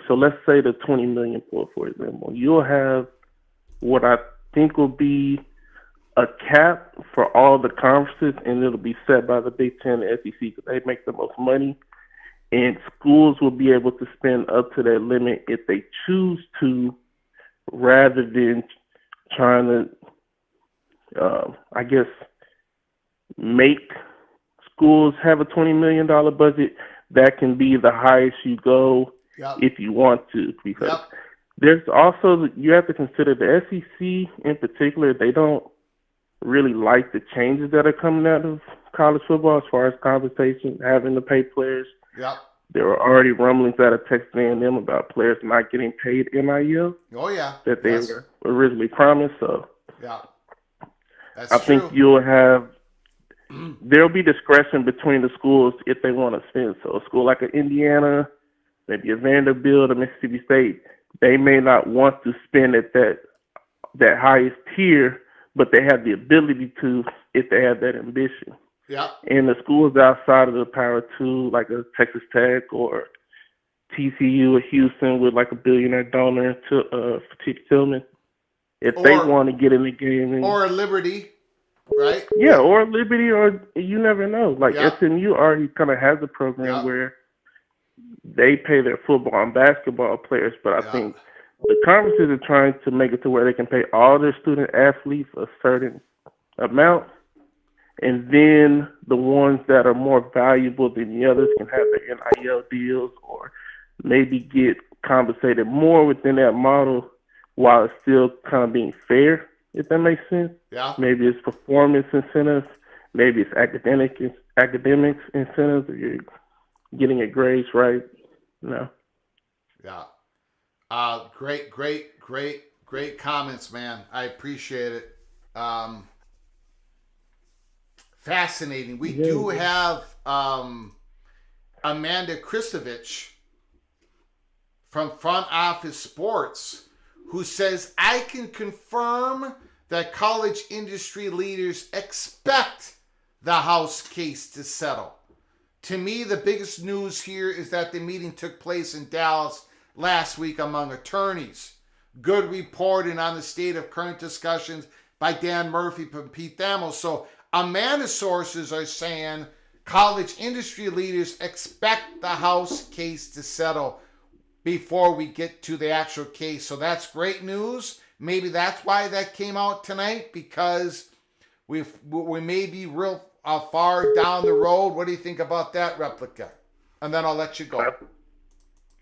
Speaker 7: So let's say the 20 million for example, you'll have what I think will be a cap for all the conferences, and it'll be set by the Big Ten and SEC because they make the most money. And schools will be able to spend up to that limit if they choose to, rather than trying to, make schools have a $20 million budget. That can be the highest you go if you want to, because there's also, you have to consider the SEC in particular, they don't really like the changes that are coming out of college football as far as compensation, having to pay players. There were already rumblings out of Texas A&M about players not getting paid NIL. That they were originally promised. So
Speaker 1: that's
Speaker 7: I think you'll have, there'll be discretion between the schools if they want to spend. So a school like an Indiana, maybe a Vanderbilt or Mississippi State, they may not want to spend at that highest tier, but they have the ability to if they have that ambition. And the schools outside of the Power 2, like a Texas Tech or TCU or Houston with like a billionaire donor for Tillman, if they want to get in the game.
Speaker 1: Or a Liberty, right?
Speaker 7: Yeah, or Liberty, or you never know. Like SMU already kind of has a program where they pay their football and basketball players, but I think the conferences are trying to make it to where they can pay all their student athletes a certain amount, and then the ones that are more valuable than the others can have their NIL deals or maybe get compensated more within that model while it's still kind of being fair, if that makes sense. Maybe it's performance incentives, maybe it's academics incentives, if you're getting your grades right.
Speaker 1: Great comments, man. I appreciate it. Fascinating. We do have Amanda Kristovich from Front Office Sports who says, I can confirm that college industry leaders expect the House case to settle. To me, the biggest news here is that the meeting took place in Dallas last week among attorneys. Good reporting on the state of current discussions by Dan Murphy from Pete Thamel. So Amanda's sources are saying college industry leaders expect the House case to settle before we get to the actual case. So that's great news. Maybe that's why that came out tonight, because we may be real far down the road. What do you think about that, Replica? And then I'll let you go.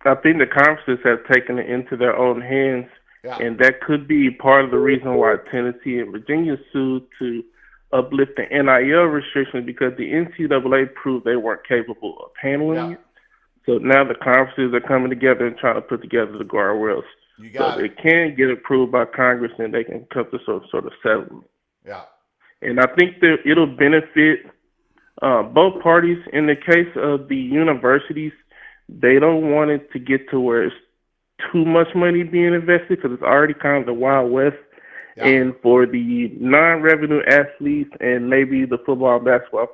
Speaker 7: I think the conferences have taken it into their own hands, and that could be part of the reason why Tennessee and Virginia sued to uplift the NIL restrictions, because the NCAA proved they weren't capable of handling it. So now the conferences are coming together and trying to put together the guardrails. So it can get approved by Congress and they can come to some sort of settlement. And I think that it'll benefit both parties. In the case of the universities, they don't want it to get to where it's too much money being invested, because it's already kind of the Wild West. And for the non-revenue athletes and maybe the football and basketball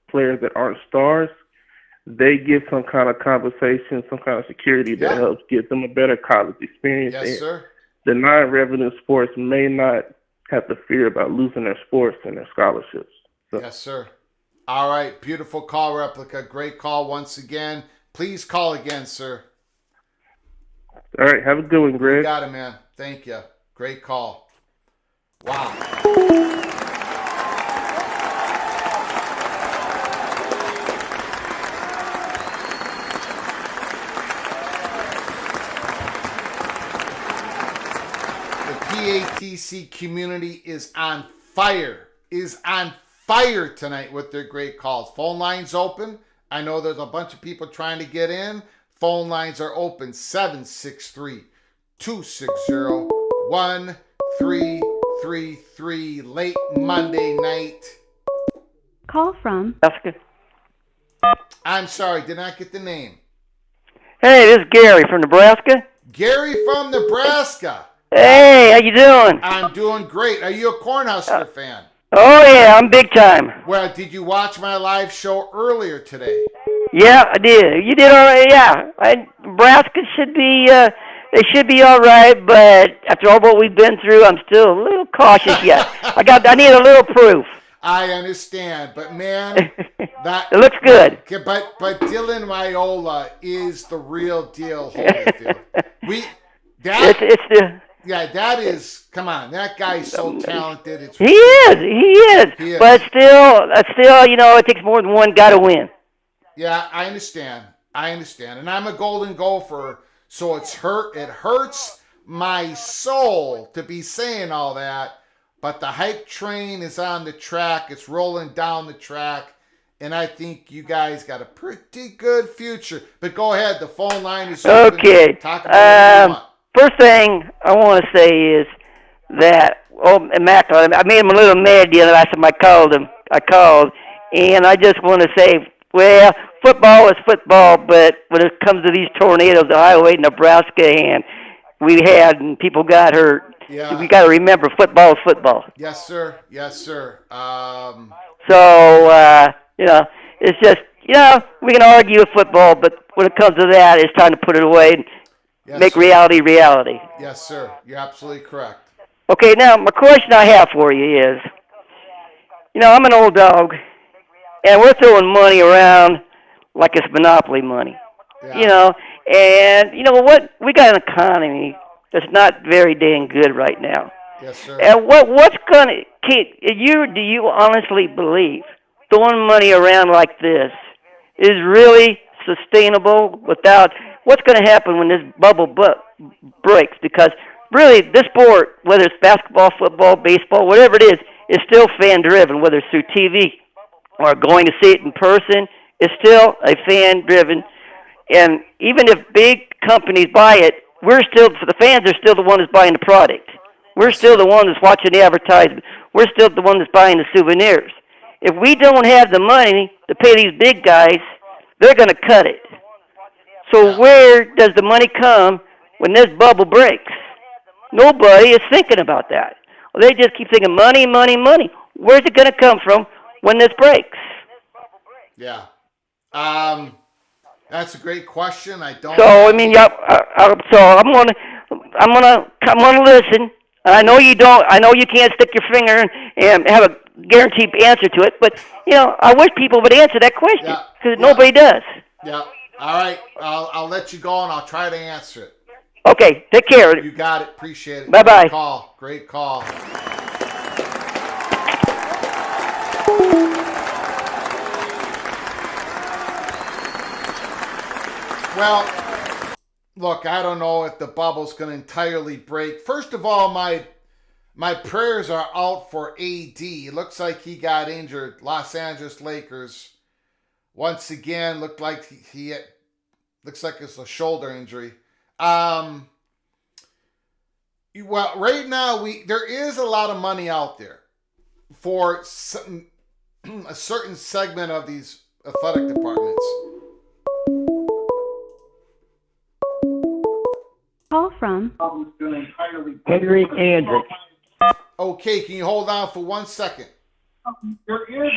Speaker 7: players that aren't stars, they get some kind of compensation, some kind of security that helps get them a better college experience. The non-revenue sports may not have to fear about losing their sports and their scholarships. So.
Speaker 1: Yes, sir. All right. Beautiful call, Replica. Great call once again. Please call again, sir.
Speaker 7: All right. Have a good one, Greg.
Speaker 1: You got it, man. Thank you. Great call. Wow. PATC community is on fire tonight with their great calls. Phone lines open. I know there's a bunch of people trying to get in. Phone lines are open. 763-260-1333 late Monday night.
Speaker 2: Call from
Speaker 8: Jessica.
Speaker 1: I'm sorry, did not get the name.
Speaker 8: Hey, this is Gary from Nebraska.
Speaker 1: Gary from Nebraska.
Speaker 8: Hey, how you doing?
Speaker 1: I'm doing great. Are you a Cornhusker fan?
Speaker 8: Oh, yeah, I'm big time.
Speaker 1: Well, did you watch my live show earlier today?
Speaker 8: Yeah, I did. You did all right, yeah. Nebraska should be, they should be all right, but after all what we've been through, I'm still a little cautious yet. I need a little proof.
Speaker 1: I understand, but man, that
Speaker 8: it looks good.
Speaker 1: But Dylan Raiola is the real deal, Holyfield. That is. Come on, that guy's so talented.
Speaker 8: He is. But still, it takes more than one guy to win.
Speaker 1: Yeah, I understand, and I'm a Golden Gopher, so it hurts my soul to be saying all that. But the hype train is on the track. It's rolling down the track. And I think you guys got a pretty good future. But go ahead. The phone line is open.
Speaker 8: Okay.
Speaker 1: Talk about what you want.
Speaker 8: First thing I want to say is that, Mac, I made him a little mad the other last time I called. And I just want to say, well, football is football. But when it comes to these tornadoes, Ohio 8, Nebraska, and we had, and people got hurt.
Speaker 1: Yeah.
Speaker 8: We got to remember, football is football.
Speaker 1: Yes, sir.
Speaker 8: It's just, we can argue with football, but when it comes to that, it's time to put it away and make reality reality.
Speaker 1: Yes, sir. You're absolutely correct.
Speaker 8: Okay, now, my question I have for you is, I'm an old dog, and we're throwing money around like it's Monopoly money.
Speaker 1: Yeah.
Speaker 8: And you know what? We got an economy that's not very dang good right now.
Speaker 1: Yes, sir.
Speaker 8: And do you honestly believe throwing money around like this is really sustainable without what's going to happen when this bubble breaks? Because really, this sport, whether it's basketball, football, baseball, whatever it is still fan-driven, whether it's through TV or going to see it in person, it's still a fan-driven. And even if big companies buy it, the fans are still the one that's buying the product. We're still the one that's watching the advertisement. We're still the one that's buying the souvenirs. If we don't have the money to pay these big guys, they're going to cut it. So where does the money come when this bubble breaks? Nobody is thinking about that. Well, they just keep thinking money, money, money. Where's it going to come from when this breaks?
Speaker 1: Yeah. That's a great question. I don't.
Speaker 8: So I mean, I'm gonna listen. I know you don't. I know you can't stick your finger and have a guaranteed answer to it. But I wish people would answer that question because nobody does.
Speaker 1: Yeah. All right. I'll let you go and I'll try to answer it.
Speaker 8: Okay. Take care.
Speaker 1: You got it. Appreciate it.
Speaker 8: Bye-bye.
Speaker 1: Great call. Well, look, I don't know if the bubble's going to entirely break. First of all, my prayers are out for AD. It looks like he got injured. Los Angeles Lakers, once again, looks like it's a shoulder injury. Well, right now there is a lot of money out there for a certain segment of these athletic departments.
Speaker 2: Call from
Speaker 8: Henry Andrews.
Speaker 1: Okay, can you hold on for 1 second?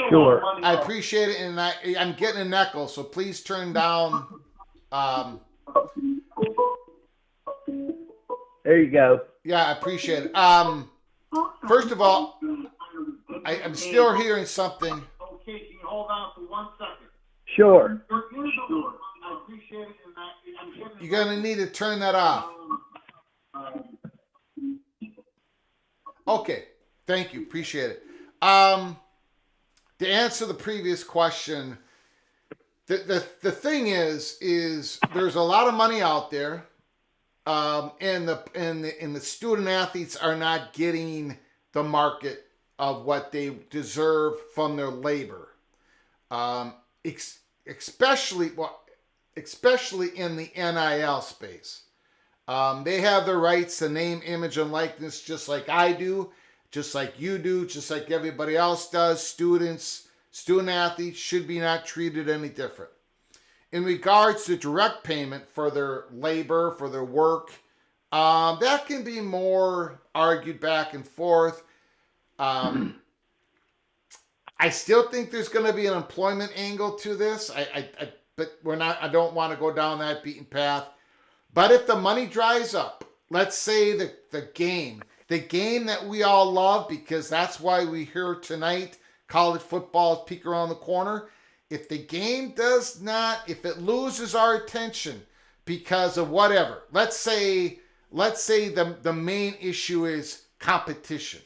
Speaker 8: Sure.
Speaker 1: I appreciate it, and I'm getting an echo, so please turn down.
Speaker 8: There you go.
Speaker 1: Yeah, I appreciate it. First of all, I'm still hearing something. Okay, can you hold on for 1 second?
Speaker 8: Sure.
Speaker 1: I appreciate it, and you're gonna need to turn that off. Okay, thank you. Appreciate it. To answer the previous question, the thing is there's a lot of money out there, and the student athletes are not getting the market of what they deserve from their labor, especially in the NIL space. They have the rights to name, image, and likeness just like I do, just like you do, just like everybody else does. Student athletes should be not treated any different. in regards to direct payment for their labor, for their work, that can be more argued back and forth. I still think there's going to be an employment angle to this. But we're not. I don't want to go down that beaten path. But if the money dries up, let's say the game that we all love, because that's why we're here tonight, college football is peek around the corner. If the game does not, if it loses our attention because of whatever, let's say the main issue is competition.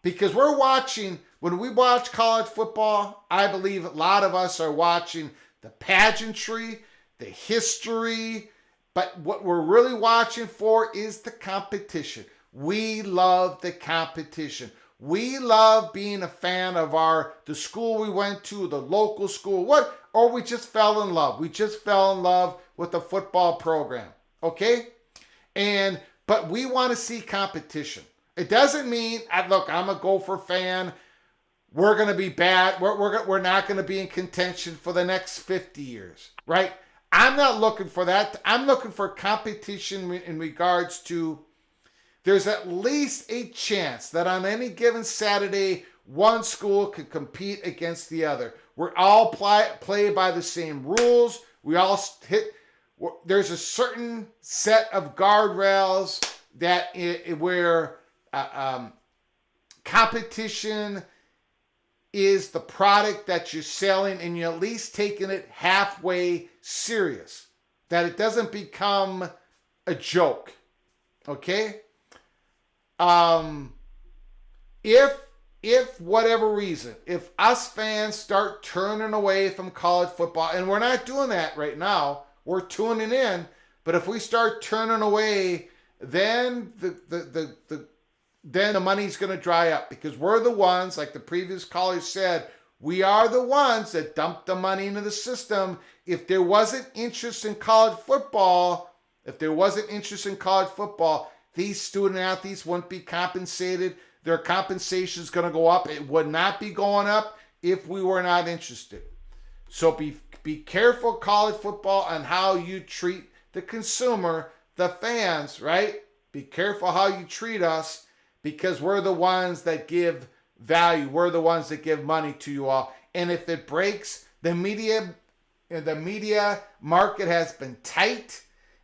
Speaker 1: Because we're watching, when we watch college football, I believe a lot of us are watching the pageantry, the history, but what we're really watching for is the competition. We love the competition. We love being a fan of the school we went to, the local school, or we just fell in love. We just fell in love with the football program, okay? But we want to see competition. It doesn't mean, look, I'm a Gopher fan. We're going to be bad. We're not going to be in contention for the next 50 years, right? I'm not looking for that. I'm looking for competition in regards to there's at least a chance that on any given Saturday, one school could compete against the other. We're all play by the same rules. We all there's a certain set of guardrails where competition is the product that you're selling, and you're at least taking it halfway serious, that it doesn't become a joke. Okay? If whatever reason, if us fans start turning away from college football, and we're not doing that right now, we're tuning in, but if we start turning away, then then the money's going to dry up, because we're the ones, like the previous caller said, we are the ones that dump the money into the system. If there wasn't interest in college football, these student athletes wouldn't be compensated. Their compensation is going to go up. It would not be going up if we were not interested. So be careful, college football, on how you treat the consumer, the fans, right? Be careful how you treat us, because we're the ones that give value. We're the ones that give money to you all. And if it breaks, the media market has been tight.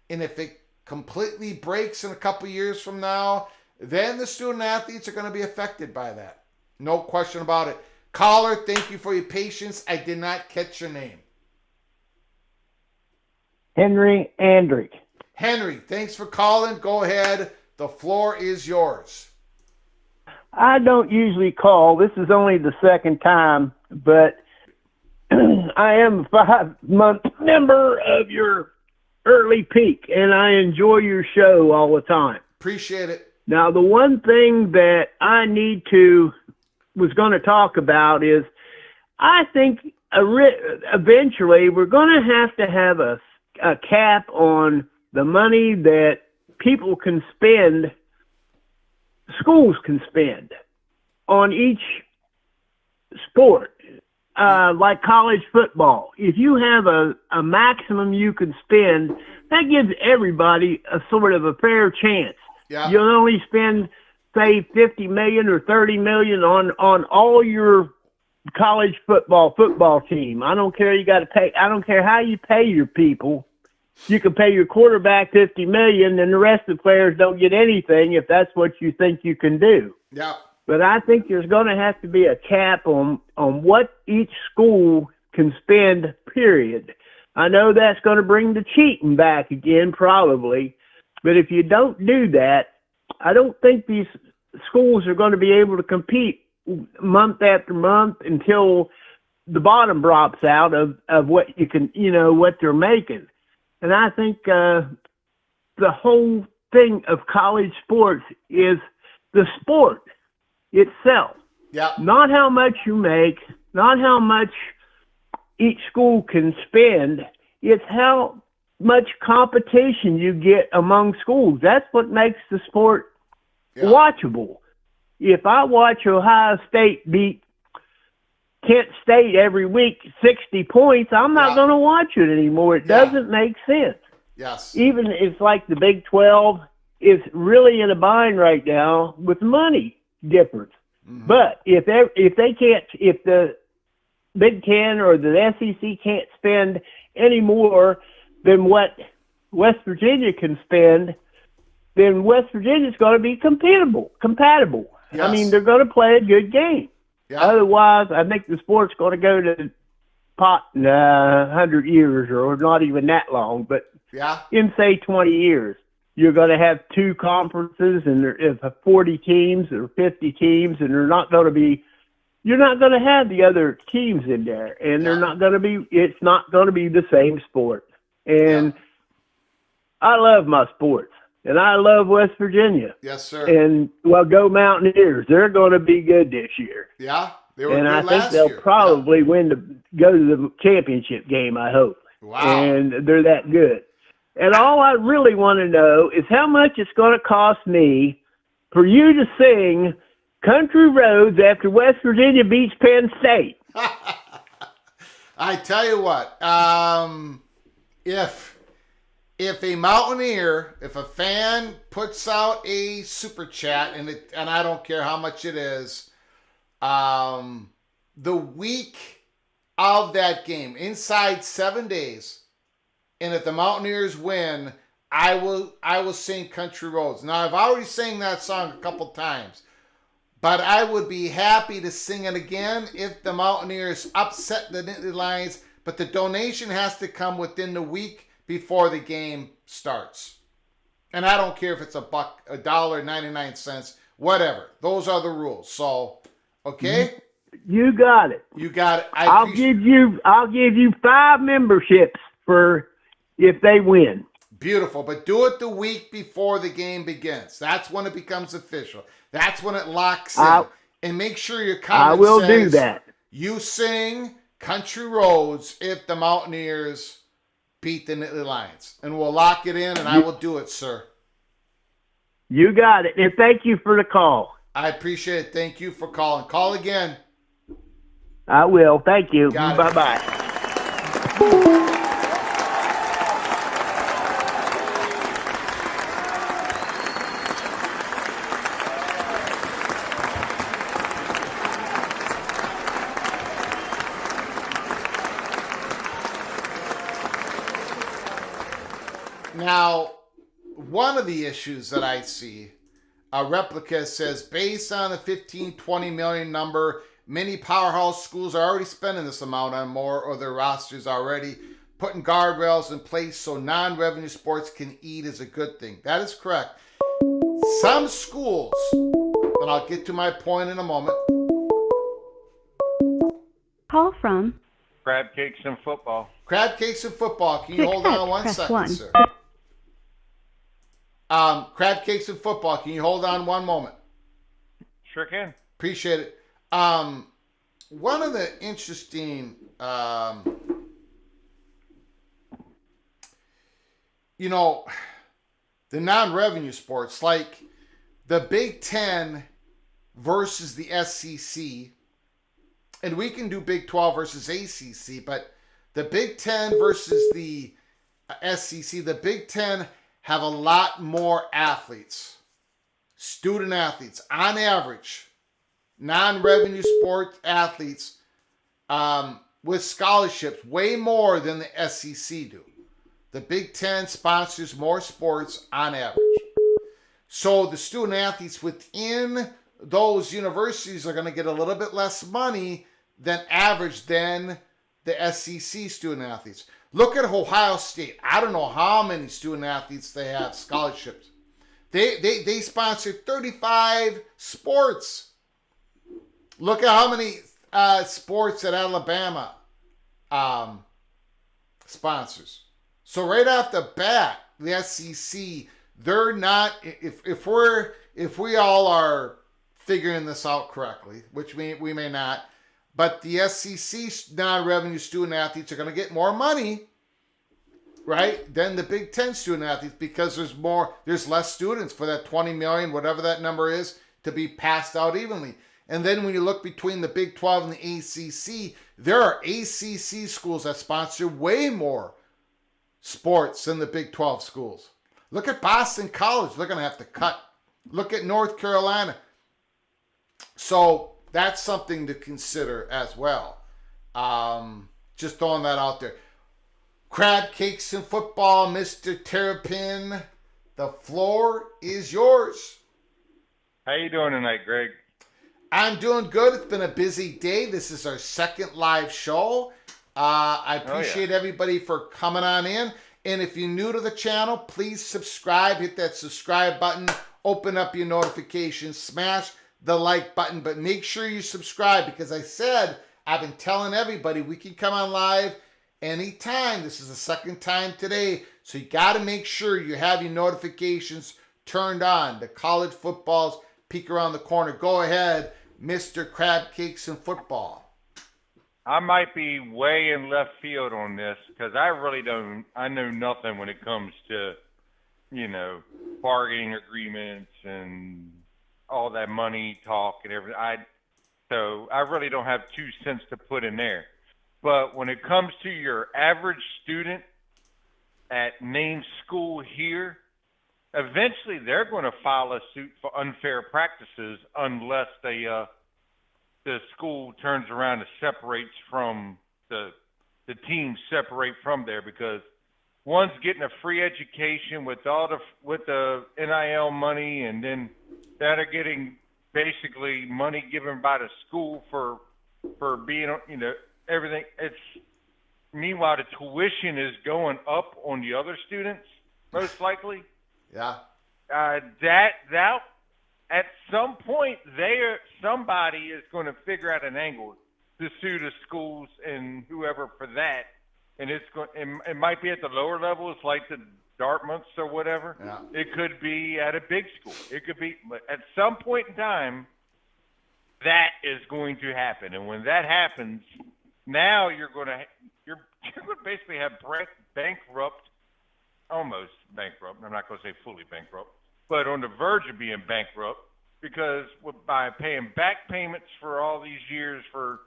Speaker 1: And if it completely breaks in a couple years from now, then the student athletes are going to be affected by that. No question about it. Caller, thank you for your patience. I did not catch your name.
Speaker 9: Henry Andrick.
Speaker 1: Henry, thanks for calling. Go ahead. The floor is yours.
Speaker 9: I don't usually call. This is only the second time, but I am a 5-month member of your early peak, and I enjoy your show all the time.
Speaker 1: Appreciate it.
Speaker 9: Now, the one thing that I was going to talk about is, I think eventually we're going to have a cap on the money that people can spend, schools can spend on each sport, like college football. If you have a maximum you can spend, that gives everybody a sort of a fair chance.
Speaker 1: Yeah.
Speaker 9: You'll only spend, say, $50 million or $30 million on all your college football team. I don't care. You got to pay. I don't care how you pay your people. You can pay your quarterback $50 million, and the rest of the players don't get anything if that's what you think you can do.
Speaker 1: Yeah.
Speaker 9: But I think there's going to have to be a cap on what each school can spend, period. I know that's going to bring the cheating back again, probably. But if you don't do that, I don't think these schools are going to be able to compete month after month until the bottom drops out of what you can, what they're making. And I think the whole thing of college sports is the sport itself.
Speaker 1: Yeah.
Speaker 9: Not how much you make, not how much each school can spend. It's how much competition you get among schools. That's what makes the sport watchable. If I watch Ohio State beat Kent State every week 60 points, I'm not going to watch it anymore. It doesn't make sense.
Speaker 1: Yes.
Speaker 9: Even it's like the Big 12 is really in a bind right now with money difference. Mm-hmm. But if the Big Ten or the SEC can't spend any more than what West Virginia can spend, then West Virginia's going to be compatible.
Speaker 1: Yes.
Speaker 9: I mean, they're going to play a good game.
Speaker 1: Yeah.
Speaker 9: Otherwise, I think the sport's going to go to pot in 100 years, or not even that long, but in, say, 20 years. You're going to have two conferences, and if 40 teams or 50 teams, and you're not going to have the other teams in there, and it's not going to be the same sport. And I love my sports, and I love West Virginia.
Speaker 1: Yes, sir.
Speaker 9: And, well, go Mountaineers. They're going to be good this year.
Speaker 1: Yeah, they were
Speaker 9: and
Speaker 1: good
Speaker 9: I think
Speaker 1: last
Speaker 9: they'll
Speaker 1: year.
Speaker 9: probably go to the championship game, I hope.
Speaker 1: Wow.
Speaker 9: And they're that good. And all I really want to know is how much it's going to cost me for you to sing Country Roads after West Virginia beats Penn State.
Speaker 1: I tell you what, if a Mountaineer, if a fan puts out a super chat, and I don't care how much it is, the week of that game, inside 7 days, and if the Mountaineers win, I will sing Country Roads. Now, I've already sang that song a couple times, but I would be happy to sing it again if the Mountaineers upset the Nittany Lions, but the donation has to come within the week before the game starts. And I don't care if it's $1, $1.99, whatever. Those are the rules. So, okay?
Speaker 9: You got it.
Speaker 1: You got it.
Speaker 9: I'll give you 5 memberships for if they win.
Speaker 1: Beautiful, but do it the week before the game begins. That's when it becomes official. That's when it locks in. And make sure your comment
Speaker 9: I will
Speaker 1: says
Speaker 9: do that.
Speaker 1: You sing Country Roads if the Mountaineers beat the Nittany Lions. And we'll lock it in, and I will do it, sir.
Speaker 9: You got it. And thank you for the call.
Speaker 1: I appreciate it. Thank you for calling. Call again.
Speaker 9: I will. Thank you.
Speaker 1: Got it.
Speaker 9: Bye-bye.
Speaker 1: Now, one of the issues that I see, a replica says, based on the 15-20 million number, many powerhouse schools are already spending this amount on more, or their rosters already putting guardrails in place so non-revenue sports can eat is a good thing. That is correct. Some schools, and I'll get to my point in a moment.
Speaker 2: Call from
Speaker 10: Crab cakes and football.
Speaker 1: Crab cakes and football. Can you hold on one second, sir? Crab cakes and football. Can you hold on one moment?
Speaker 10: Sure can.
Speaker 1: Appreciate it. One of the interesting, the non-revenue sports, like the Big Ten versus the SEC, and we can do Big 12 versus ACC, but the Big Ten versus the SEC, the Big Ten have a lot more athletes, student athletes, on average, non-revenue sport athletes with scholarships, way more than the SEC do. The Big Ten sponsors more sports on average. So the student athletes within those universities are going to get a little bit less money than average than the SEC student athletes. Look at Ohio State. I don't know how many student athletes they have scholarships. They sponsor 35 sports. Look at how many sports that Alabama sponsors. So right off the bat, the SEC, they're not. If we all are figuring this out correctly, which we may not. But the SEC non-revenue student athletes are going to get more money, right, than the Big Ten student athletes, because there's less students for that 20 million, whatever that number is, to be passed out evenly. And then when you look between the Big 12 and the ACC, there are ACC schools that sponsor way more sports than the Big 12 schools. Look at Boston College. They're going to have to cut. Look at North Carolina. So that's something to consider as well. Just throwing that out there. Crab cakes and football, Mr. Terrapin. The floor is yours.
Speaker 10: How you doing tonight, Greg?
Speaker 1: I'm doing good. It's been a busy day. This is our second live show. I appreciate everybody for coming on in. And if you're new to the channel, please subscribe. Hit that subscribe button. Open up your notifications. Smash the like button. But make sure you subscribe because I've been telling everybody we can come on live anytime. This is the second time today. So you got to make sure you have your notifications turned on. The college football's peek around the corner. Go ahead, Mr. Crab Cakes and Football.
Speaker 10: I might be way in left field on this because I know nothing when it comes to, bargaining agreements and all that money talk and everything. So I really don't have 2 cents to put in there. But when it comes to your average student at named school here, eventually they're going to file a suit for unfair practices unless the school turns around and separates from the teams separate from there, because one's getting a free education with the NIL money, and then that are getting basically money given by the school for being, everything. Meanwhile the tuition is going up on the other students, most likely.
Speaker 1: Yeah.
Speaker 10: That at some point somebody is going to figure out an angle to sue the schools and whoever for that, and it might be at the lower levels like the Dartmouths or whatever.
Speaker 1: Yeah.
Speaker 10: It could be at a big school. It could be, but at some point in time, that is going to happen, and when that happens, now you're going to basically have bankrupt, almost bankrupt. I'm not going to say fully bankrupt, but on the verge of being bankrupt, because by paying back payments for all these years for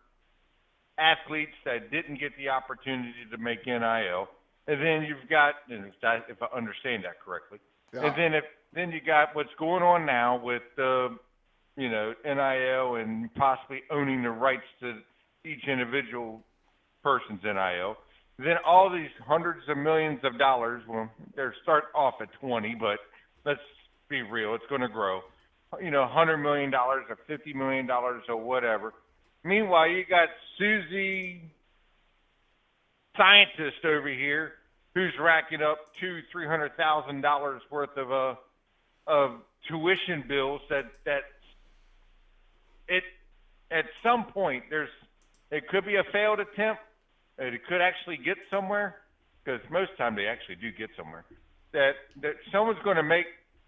Speaker 10: athletes that didn't get the opportunity to make NIL, and then you've got, if I understand that correctly, and then you got what's going on now with NIL and possibly owning the rights to each individual person's NIL. Then all these hundreds of millions of dollars, well, they start off at 20, but let's be real, it's going to grow. $100 million or $50 million or whatever. Meanwhile, you got Susie, scientist over here, who's racking up $200,000-$300,000 worth of tuition bills. That at some point it could be a failed attempt. It could actually get somewhere, because most of the time they actually do get somewhere. That someone's going to make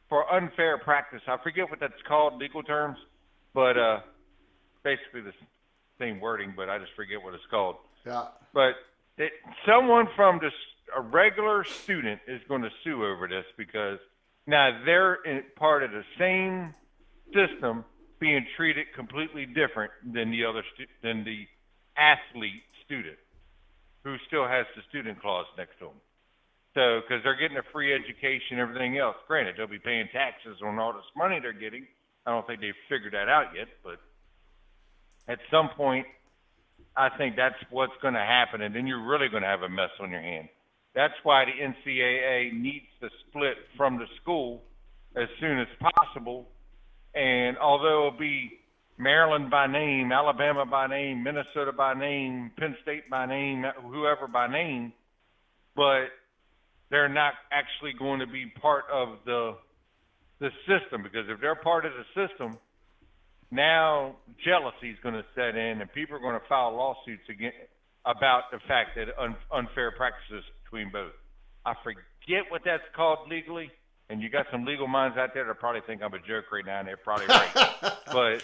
Speaker 10: for unfair practice. I forget what that's called, legal terms, but basically the same wording, but I just forget what it's called.
Speaker 1: Yeah.
Speaker 10: But someone from a regular student is going to sue over this, because now they're part of the same system, being treated completely different than than the athlete student, who still has the student clause next to them. So, because they're getting a free education and everything else. Granted, they'll be paying taxes on all this money they're getting. I don't think they've figured that out yet, but at some point, I think that's what's going to happen, and then you're really going to have a mess on your hand. That's why the NCAA needs to split from the school as soon as possible. And although it'll be Maryland by name, Alabama by name, Minnesota by name, Penn State by name, whoever by name, but they're not actually going to be part of the system, because if they're part of the system, now jealousy is going to set in, and people are going to file lawsuits about the fact that unfair practices between both. I forget what that's called legally, and you got some legal minds out there that probably think I'm a joke right now, and they're probably right. But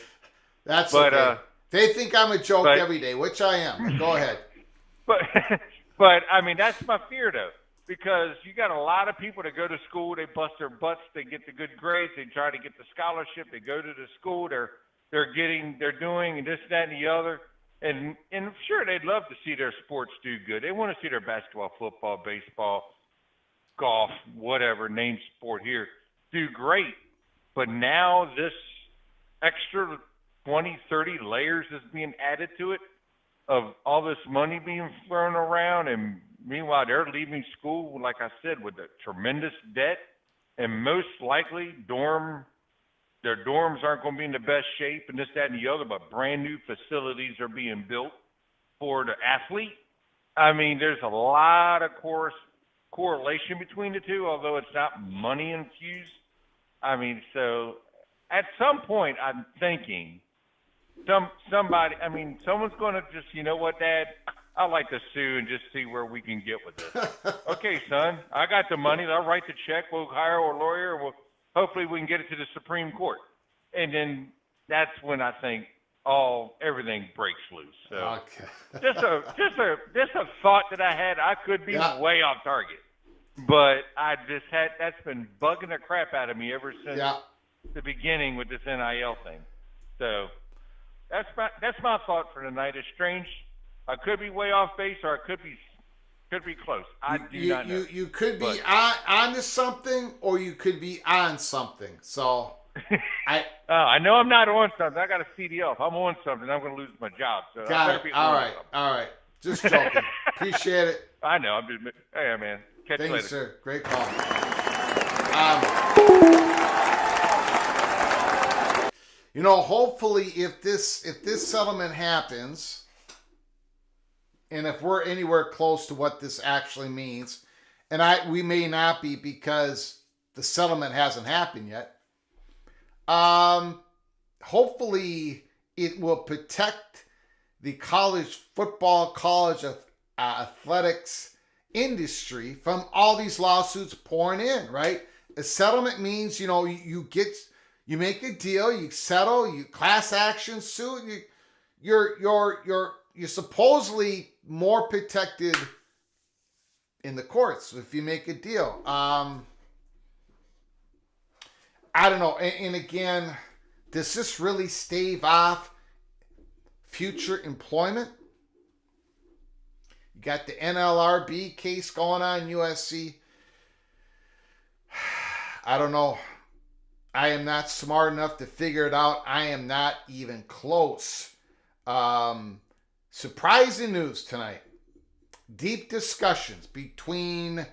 Speaker 1: okay. They think I'm a joke every day, which I am. Go ahead.
Speaker 10: But I mean, that's my fear, though, because you got a lot of people that go to school, they bust their butts, they get the good grades, they try to get the scholarship, they go to the school, they're they're doing, and this, that, and the other. And sure, they'd love to see their sports do good. They want to see their basketball, football, baseball, golf, whatever, name sport here, do great. But now this extra 20, 30 layers is being added to it of all this money being thrown around. And meanwhile, they're leaving school, like I said, with a tremendous debt. And most likely their dorms aren't going to be in the best shape and this, that, and the other, but brand new facilities are being built for the athlete. I mean, there's a lot of correlation between the two, although it's not money infused. I mean, so at some point, I'm thinking someone's going to just, you know what, Dad, I'd like to sue and just see where we can get with this. Okay, son, I got the money. I'll write the check. We'll hire a lawyer. Hopefully we can get it to the Supreme Court. And then that's when I think everything breaks loose. So
Speaker 1: Okay.
Speaker 10: just a thought that I had. I could be way off target. But that's been bugging the crap out of me ever since the beginning with this NIL thing. So that's my thought for tonight. It's strange. I could be way off base, or I could be close. I do not know.
Speaker 1: You could be on to something, or you could be on something. So
Speaker 10: I know I'm not on something. I got a CDL. If I'm on something, I'm going to lose my job. So
Speaker 1: got it. All right. Just joking. Appreciate it.
Speaker 10: I know. I'm just. Hey, man. Catch you later.
Speaker 1: Thanks, sir. Great call. Hopefully, if this settlement happens, and if we're anywhere close to what this actually means, and we may not be because the settlement hasn't happened yet. Hopefully, it will protect the college football, college athletics industry from all these lawsuits pouring in, right? A settlement means, you make a deal, you settle, you class action suit, you're supposedly more protected in the courts if you make a deal. I don't know. And again, does this really stave off future employment? You got the NLRB case going on, USC. I don't know. I am not smart enough to figure it out. I am not even close. Surprising news tonight. Deep discussions between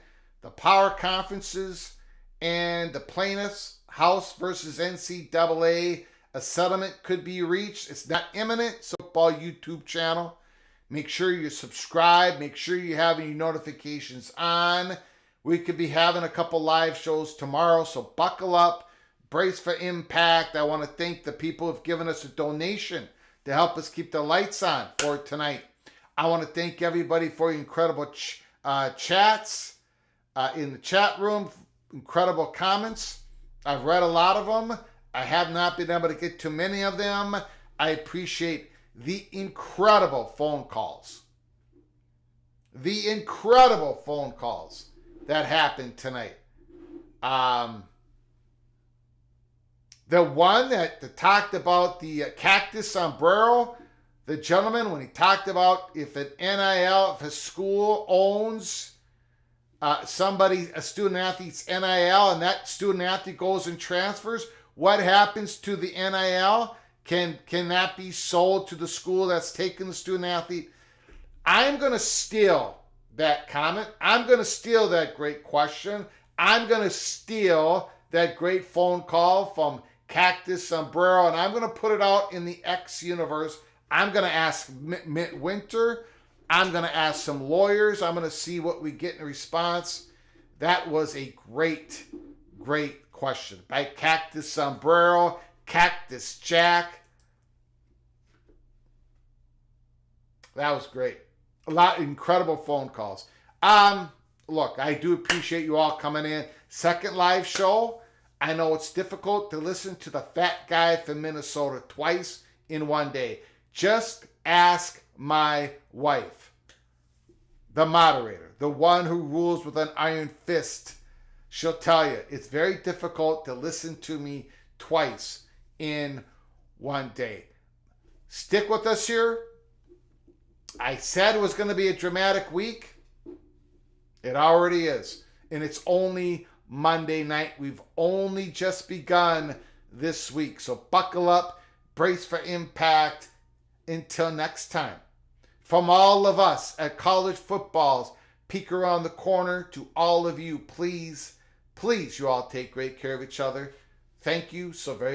Speaker 1: the power conferences and the plaintiffs, House versus NCAA. A settlement could be reached. It's not imminent. Football YouTube channel. Make sure you subscribe. Make sure you have your notifications on. We could be having a couple live shows tomorrow, so buckle up. Brace for impact. I want to thank the people who have given us a donation to help us keep the lights on for tonight. I want to thank everybody for your incredible chats in the chat room, incredible comments. I've read a lot of them. I have not been able to get to many of them. I appreciate the incredible phone calls. The incredible phone calls that happened tonight. The one that talked about the cactus sombrero, the gentleman, when he talked about if an NIL, if a school owns a student athlete's NIL, and that student athlete goes and transfers, what happens to the NIL? Can that be sold to the school that's taking the student athlete? I'm going to steal that comment. I'm going to steal that great question. I'm going to steal that great phone call from Cactus Sombrero, and I'm going to put it out in the X universe. I'm going to ask Winter. I'm going to ask some lawyers. I'm going to see what we get in response. That was a great, great question by Cactus Sombrero, Cactus Jack. That was great. A lot of incredible phone calls. Look, I do appreciate you all coming in. Second live show. I know it's difficult to listen to the fat guy from Minnesota twice in one day. Just ask my wife, the moderator, the one who rules with an iron fist. She'll tell you it's very difficult to listen to me twice in one day. Stick with us here. I said it was going to be a dramatic week. It already is. And it's only Monday night. We've only just begun this week. So buckle up, brace for impact. Until next time. From all of us at College Football's Peek Around the Corner to all of you, please, you all take great care of each other. Thank you so very much.